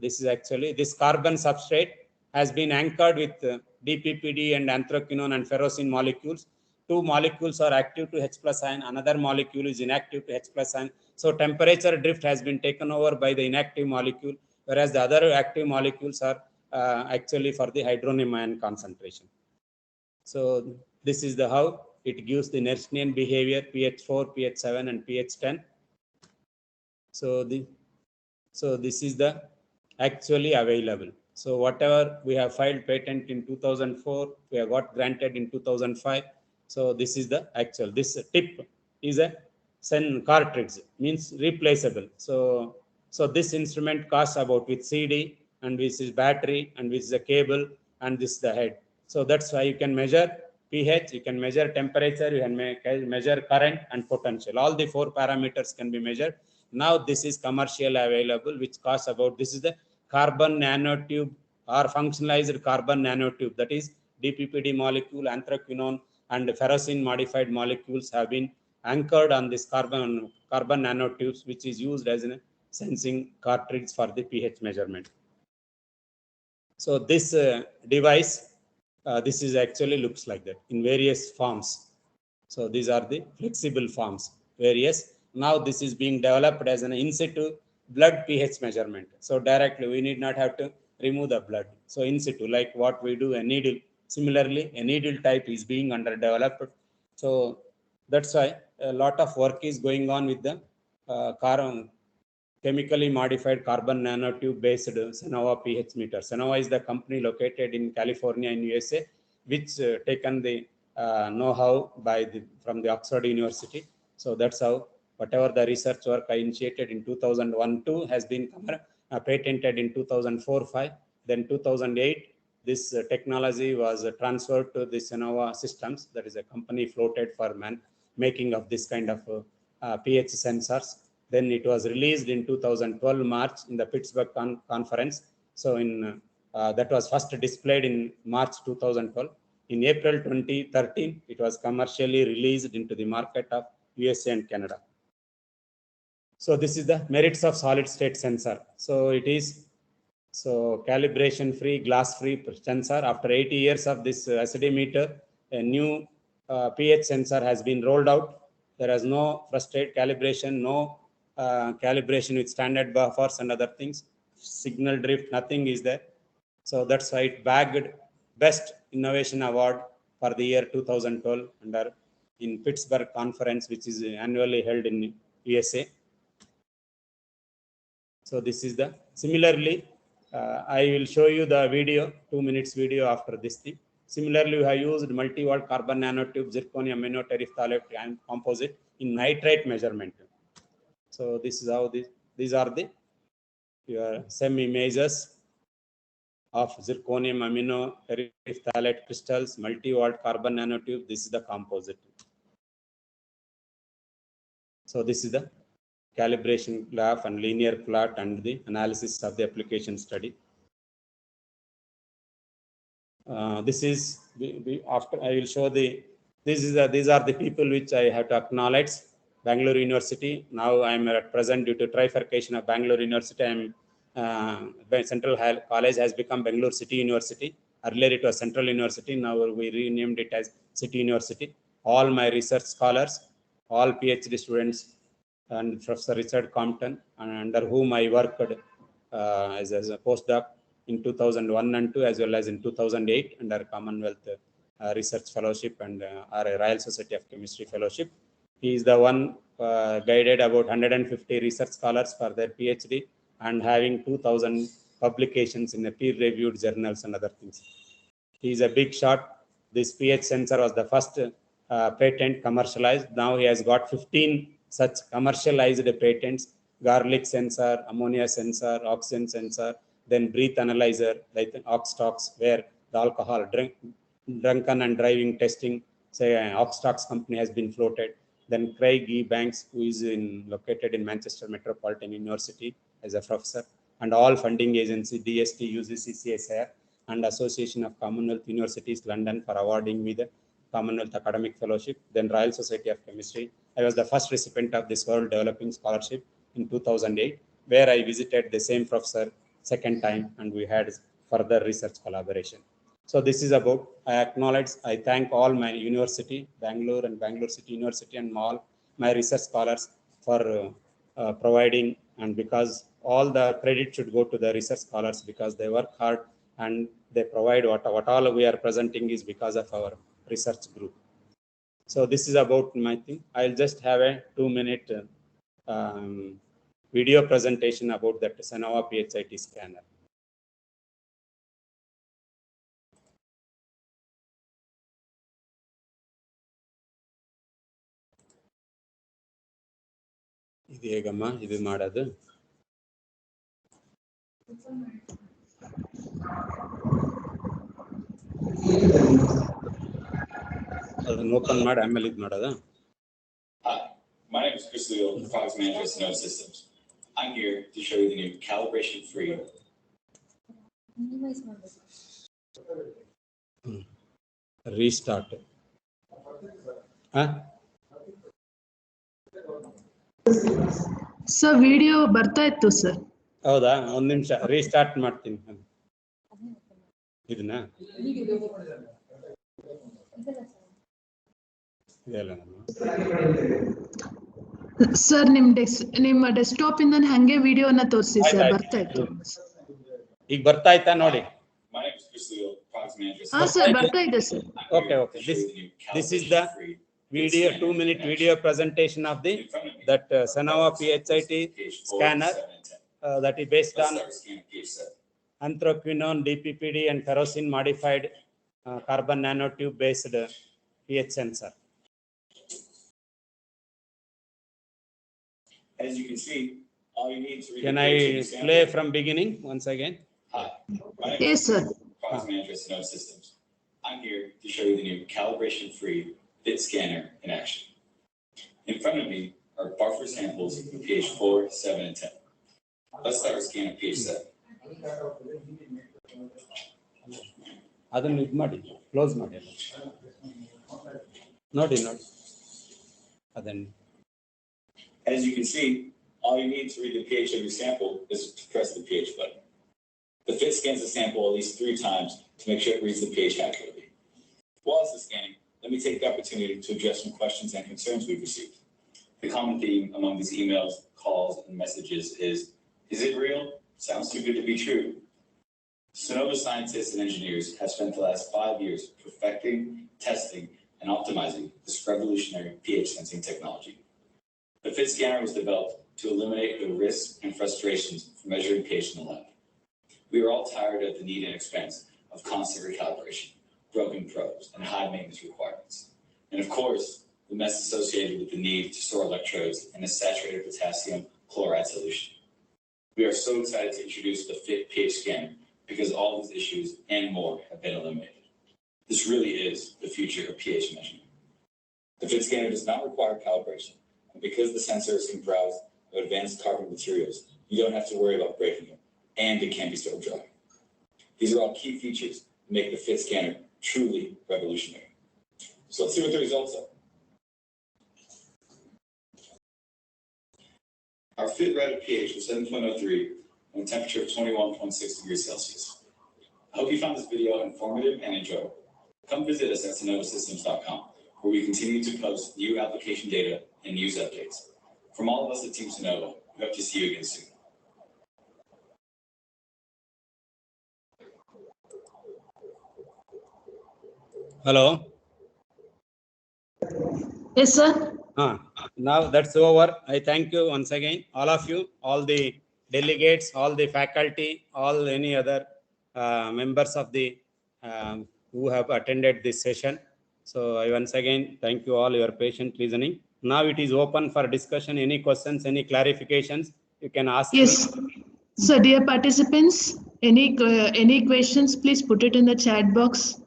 This is actually this carbon substrate has been anchored with DPPD and anthraquinone and ferrocene molecules. Two molecules are active to H plus ion, another molecule is inactive to H plus ion. So temperature drift has been taken over by the inactive molecule, whereas the other active molecules are actually for the hydronium ion concentration. So this is the how it gives the Nernstian behavior, pH 4, pH 7 and pH 10. So this is the actually available. So whatever we have filed patent in 2004, we have got granted in 2005. So this is the actual. This tip is a cartridge, means replaceable. So this instrument costs about with CD and this is battery and this is a cable and this is the head. So that's why you can measure pH, you can measure temperature, you can measure current and potential. All the 4 parameters can be measured. Now this is commercially available, which costs about, this is the carbon nanotube or functionalized carbon nanotube. That is DPPD molecule, anthraquinone and ferrocene modified molecules have been anchored on this carbon nanotubes, which is used as a sensing cartridge for the pH measurement. So this device, this is actually looks like that in various forms. So these are the flexible forms, various. Now this is being developed as an in situ blood pH measurement. So directly we need not have to remove the blood. So in situ, like what we do a needle. Similarly, a needle type is being under developed. So that's why a lot of work is going on with the chemically modified carbon nanotube based Senova pH meter. Senova is the company located in California in USA, which taken the know-how from the Oxford University. So that's how whatever the research work I initiated in 2001-2 has been patented in 2004-5. Then 2008, this technology was transferred to the Senova Systems. That is a company floated for making of this kind of pH sensors. Then it was released in 2012 March in the Pittsburgh conference. So that was first displayed in March 2012. In April 2013, it was commercially released into the market of USA and Canada. So this is the merits of solid state sensor. So it is calibration free, glass free sensor. After 80 years of this acidimeter, a new pH sensor has been rolled out. There is no frustrate calibration, no calibration with standard buffers and other things, signal drift, nothing is there. So that's why it bagged Best Innovation Award for the year 2012 in Pittsburgh conference, which is annually held in USA. So this is the, similarly, I will show you the video, 2 minutes video after this thing. Similarly, we have used multi-watt carbon nanotube, zirconium amino terephthalate and composite in nitrate measurement. So this is how these are the SEM images of zirconium amino terephthalate crystals, multi-watt carbon nanotube. This is the composite. So this is the calibration graph and linear plot and the analysis of the application study. This is after I will show these are the people which I have to acknowledge. Bangalore University. Now I am at present, due to trifurcation of Bangalore University, I am Central College has become Bangalore City University. Earlier it was Central University. Now we renamed it as City University. All my research scholars, all PhD students, and Professor Richard Compton, under whom I worked as a postdoc in 2001 and 2, as well as in 2008 under Commonwealth Research Fellowship and Royal Society of Chemistry Fellowship. He is the one guided about 150 research scholars for their PhD and having 2,000 publications in the peer-reviewed journals and other things. He is a big shot. This pH sensor was the first patent commercialized. Now he has got 15 such commercialized patents: garlic sensor, ammonia sensor, oxygen sensor, then breath analyzer, like Oxtox, where the alcohol drunken and driving testing, say Oxtox company has been floated. Then Craig E. Banks, who is located in Manchester Metropolitan University as a professor, and all funding agency, DST, UGC, CSIR, and Association of Commonwealth Universities, London, for awarding me the Commonwealth Academic Fellowship. Then Royal Society of Chemistry. I was the first recipient of this World Developing Scholarship in 2008, where I visited the same professor second time, and we had further research collaboration. So this is about, I acknowledge, I thank all my university, Bangalore and Bangalore City University, and all my research scholars for providing, and because all the credit should go to the research scholars, because they work hard and they provide what all we are presenting is because of our research group. So this is about my thing. I'll just have a 2-minute video presentation about that Senova PHIT scanner. ಇದು ಹೇಗಮ್ಮ ಇದು ಮಾಡೋದು? ಅದನ್ನ open ಮಾಡಿ ಆಮೇಲೆ ಇದು ಮಾಡೋದಾ?
Hi, my name is Chris Leo, Product Manager at Senova Systems. I'm here to show you the new calibration-free.
Minimize ಮಾಡಬೇಕು.
Restart.
Sir video ಬರ್ತಾ ಇತ್ತು ಸರ್.
ಹೌದಾ? ಒಂದು ನಿಮಿಷ ರೀಸ್ಟಾರ್ಟ್ ಮಾಡ್ತೀನಿ. ಇದನ್ನ
ಸರ್ ನಿಮ್ಮ ಡೆಸ್ಕ್ಟಾಪ್ ಇಂದ ಹಂಗೆ ವಿಡಿಯೋನ ತೋರಿಸಿ ಸರ್, ಬರ್ತಾ ಇತ್ತು.
ಈಗ ಬರ್ತಾ ಇತ್ತಾ ನೋಡಿ?
My name is Chris Leo, Product Manager.
ಹಾ ಸರ್ ಬರ್ತಾ ಇದೆ sir.
Okay. This is the video, 2-minute video presentation of the that Senova PHIT scanner that is based on anthraquinone, DPPD, and kerosene modified carbon nanotube based pH sensor.
As you can see, all you need to read.
Can I play from beginning once again?
Hi, my name
Yes,
is
sir.
Product Manager at Senova Systems. I'm here to show you the new calibration-free fit scanner in action. In front of me are buffer samples of pH 4, 7, and 10. Let's start with scanning pH 7.
ಅದನ್ನು ಇದು ಮಾಡಿ, close ಮಾಡಿ, ನೋಡಿ ಅದನ್ನು.
As you can see, all you need to read the pH of your sample is to press the pH button. The fit scans the sample at least 3 times to make sure it reads the pH accurately. While it's scanning, let me take the opportunity to address some questions and concerns we've received. The common theme among these emails, calls, and messages is it real? Sounds too good to be true. Senova scientists and engineers have spent the last 5 years perfecting, testing, and optimizing this revolutionary pH sensing technology. The fit scanner was developed to eliminate the risks and frustrations from measuring pH in the lab. We are all tired of the need and expense of constant recalibration, broken probes, and high maintenance requirements. And of course, the mess associated with the need to store electrodes in a saturated potassium chloride solution. We are so excited to introduce the Fit pH scanner because all these issues and more have been eliminated. This really is the future of pH measurement. The Fit scanner does not require calibration, and because the sensor is comprised of advanced carbon materials, you don't have to worry about breaking it, and it can be stored dry. These are all key features that make the Fit scanner truly revolutionary. So let's see what the results are. Our Fit read a pH of 7.03 and a temperature of 21.6 degrees Celsius. I hope you found this video informative and enjoyable. Come visit us at sonovasystems.com, where we continue to post new application data and news updates. From all of us at Team Sonova, we hope to see you again soon.
Hello.
Yes, sir.
Now that's over. I thank you once again, all of you, all the delegates, all the faculty, all any other members of the who have attended this session. So I once again thank you all your patient listening. Now it is open for discussion. Any questions, any clarifications, you can ask.
Yes. So dear participants, any questions, please put it in the chat box.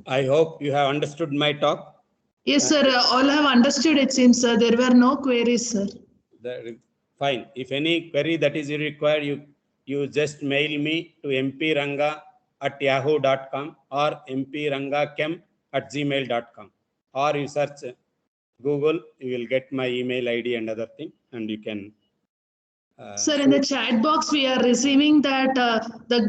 I hope you have understood my talk.
Yes, sir. All have understood, it seems, sir. There were no queries, sir.
Fine. If any query that is required, you just mail me to mpranga@yahoo.com or mprangachem@gmail.com, or you search Google, you will get my email ID and other thing, and you can.
Sir, in the chat box, we are receiving that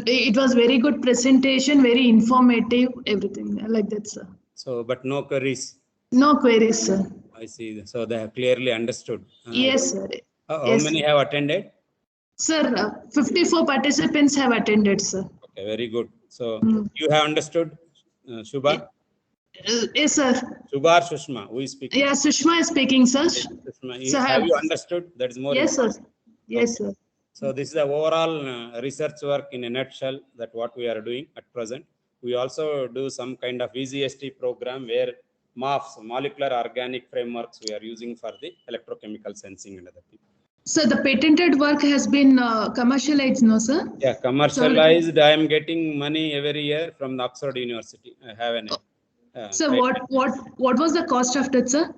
it was very good presentation, very informative, everything like that, sir.
So, but no queries.
No queries, sir.
I see. So they have clearly understood.
Yes, sir.
How
Yes,
many
sir.
have attended?
Sir, 54 participants have attended, sir.
Okay, very good. So you have understood, Shubha?
Yes, sir.
Shubha or Sushma? Who is speaking?
Yeah, Sushma is speaking, sir.
Sushma.
So
Have you understood? That is more.
Yes, sir.
important.
Yes, sir.
So this is the overall research work in a nutshell, that what we are doing at present. We also do some kind of ECST program where MOFs, molecular organic frameworks, we are using for the electrochemical sensing and other things.
So the patented work has been commercialized, no, sir?
Yeah, commercialized. I am getting money every year from the Oxford University. I have an.
So what was the cost of that, sir?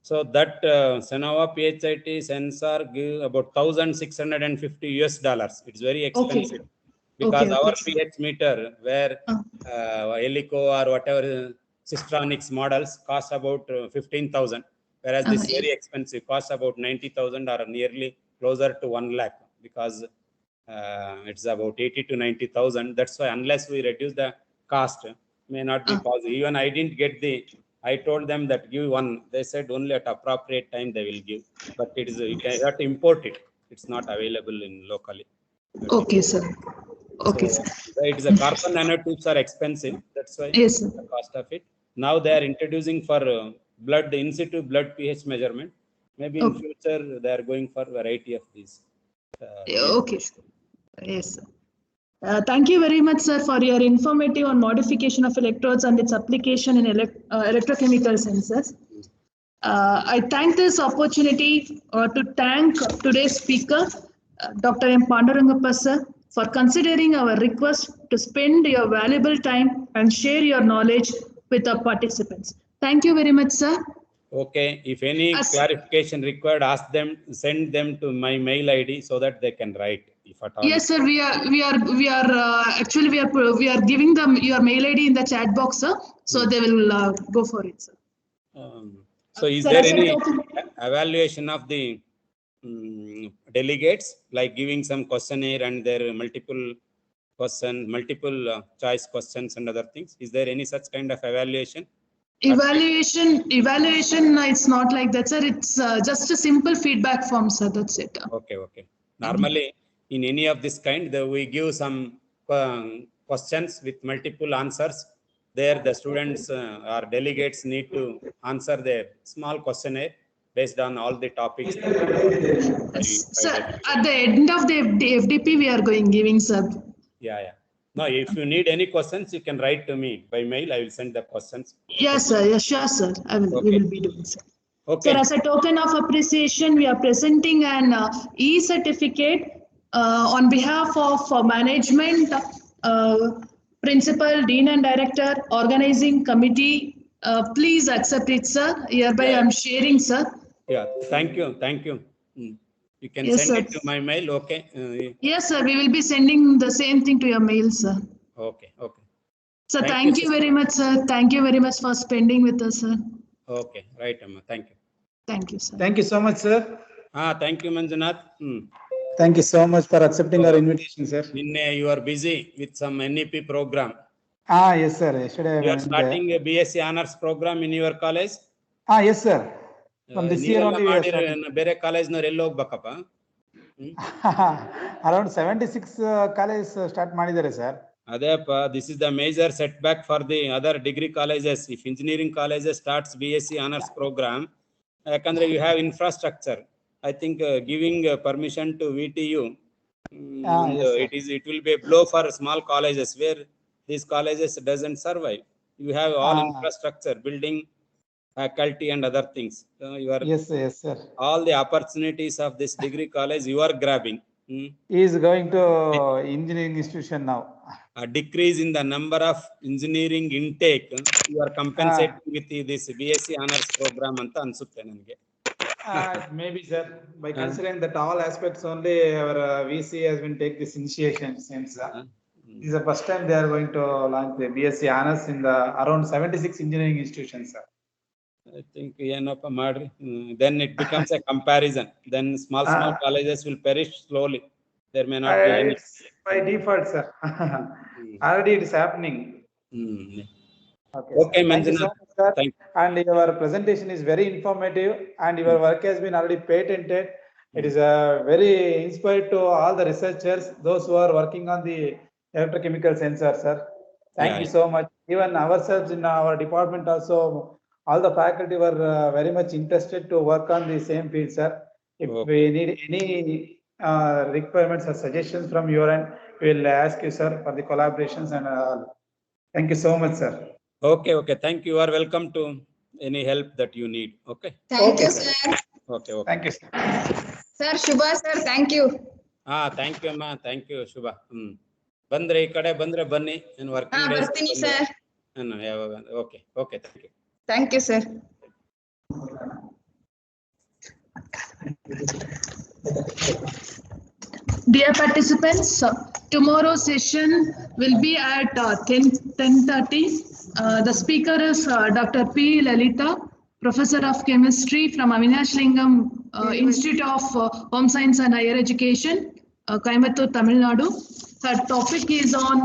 So that Sonova PHIT sensor give about $1,650. It's very expensive.
Okay.
Because
Okay,
our
okay.
pH meter, where Helico or whatever Systronics models cost about 15,000, whereas this is very expensive, costs about 90,000 or nearly closer to 1 lakh, because it's about 80 to 90,000. That's why unless we reduce the cost, may not be possible. Even I didn't get I told them that give one. They said only at appropriate time they will give, but it is you have to import it. It's not available in locally.
Okay, sir. Okay,
So,
sir.
it is a carbon nanotubes are expensive. That's why
Yes, sir.
the cost of it. Now they are introducing for blood in situ blood pH measurement. Maybe in future they are going for variety of these.
Okay, sir. Yes, sir. Thank you very much, sir, for your informative on modification of electrodes and its application in electrochemical sensors. I thank this opportunity to thank today's speaker, Dr. M. Pandurangappa, sir, for considering our request to spend your valuable time and share your knowledge with our participants. Thank you very much, sir.
Okay, if any clarification required, ask them, send them to my mail ID so that they can write. If at all.
Yes, sir. We are giving them your mail ID in the chat box, sir. So they will go for it, sir.
So is
Sir,
there
as I
any
told-
evaluation of the delegates, like giving some questionnaire and their multiple choice questions and other things? Is there any such kind of evaluation?
Evaluation, it's not like that, sir. It's just a simple feedback form, sir. That's it.
Okay. Normally, in any of this kind, we give some questions with multiple answers. There, the students or delegates need to answer their small questionnaire based on all the topics.
Sir, at the end of the FDP, we are giving, sir.
Yeah. No, if you need any questions, you can write to me by mail. I will send the questions.
Yes, sir. Yes, sure, sir. We will be doing, sir.
Okay.
Sir, as a token of appreciation, we are presenting an e-certificate on behalf of management, principal, dean and director, organizing committee. Please accept it, sir. Hereby I am sharing, sir.
Yeah, thank you. You can
Yes,
send
sir.
it to my mail. Okay.
Yes, sir. We will be sending the same thing to your mail, sir.
Okay.
So thank you very much, sir. Thank you very much for spending with us, sir.
Okay, right, Amma. Thank you.
Thank you, sir.
Thank you so much, sir.
Thank you, Manjunath.
Thank you so much for accepting our invitation, sir.
You are busy with some NEP program.
Yes, sir. Yesterday I
You are
went
starting a BSc honors program in your college.
yes, sir. From this year only we are starting.
ಬೇರೆ ಕಾಲೇಜ್ನವ್ರು ಎಲ್ಲಿ ಹೋಗ್ಬೇಕಪ್ಪ?
Around 76 college start ಮಾಡಿದ್ದಾರೆ, sir.
ಅದೇಪ್ಪ, this is the major setback for the other degree colleges. If engineering colleges starts BSc honors program, ಯಾಕಂದ್ರೆ you have infrastructure. I think giving permission to VTU,
Yes,
it will be a blow for small colleges where these colleges doesn't survive. You have all infrastructure, building, faculty and other things. You are
yes, sir.
all the opportunities of this degree college you are grabbing.
He is going to engineering institution now.
A decrease in the number of engineering intake, you are compensating with this BSc honors program anta ansutte nange.
Maybe, sir, by considering that all aspects only our VC has been take this initiation since this is the first time they are going to launch the BSc honors in the around 76 engineering institutions, sir.
I think ಏನಪ್ಪ ಮಾಡ್ರಿ, then it becomes a comparison. Then small colleges will perish slowly. There may not be any.
It's by default, sir. Already it is happening.
Okay,
thank you so much, sir.
Thank you.
And your presentation is very informative and your work has been already patented. It is very inspired to all the researchers, those who are working on the electrochemical sensor, sir. Thank you so much. Even ourselves in our department also, all the faculty were very much interested to work on the same field, sir. If we need any requirements or suggestions from your end, we will ask you, sir, for the collaborations and all. Thank you so much, sir.
Okay. Thank you. You are welcome to any help that you need. Okay.
Thank you, sir.
Okay.
Thank you, sir.
Sir, Shubha, sir, thank you.
Thank you, ಅಮ್ಮ. Thank you, ಶುಭ. ಬಂದ್ರೆ ಈ ಕಡೆ ಬಂದ್ರೆ ಬನ್ನಿ. ನಾನು working days
ಬರ್ತೀನಿ sir.
ಯಾವಾಗ? Okay. Thank you.
Thank you, sir.
Dear participants, tomorrow's session will be at 10:30. The speaker is Dr. P. Lalita, Professor of Chemistry from Avinash Lingam Institute of Home Science and Higher Education, Coimbatore, Tamil Nadu. Her topic is on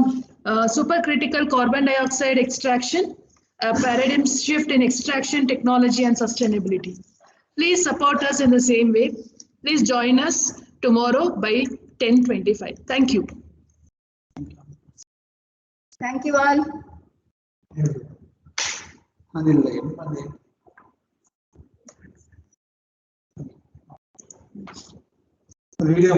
supercritical carbon dioxide extraction, a paradigm shift in extraction technology and sustainability. Please support us in the same way. Please join us tomorrow by 10:25. Thank you.
Thank you all.
Video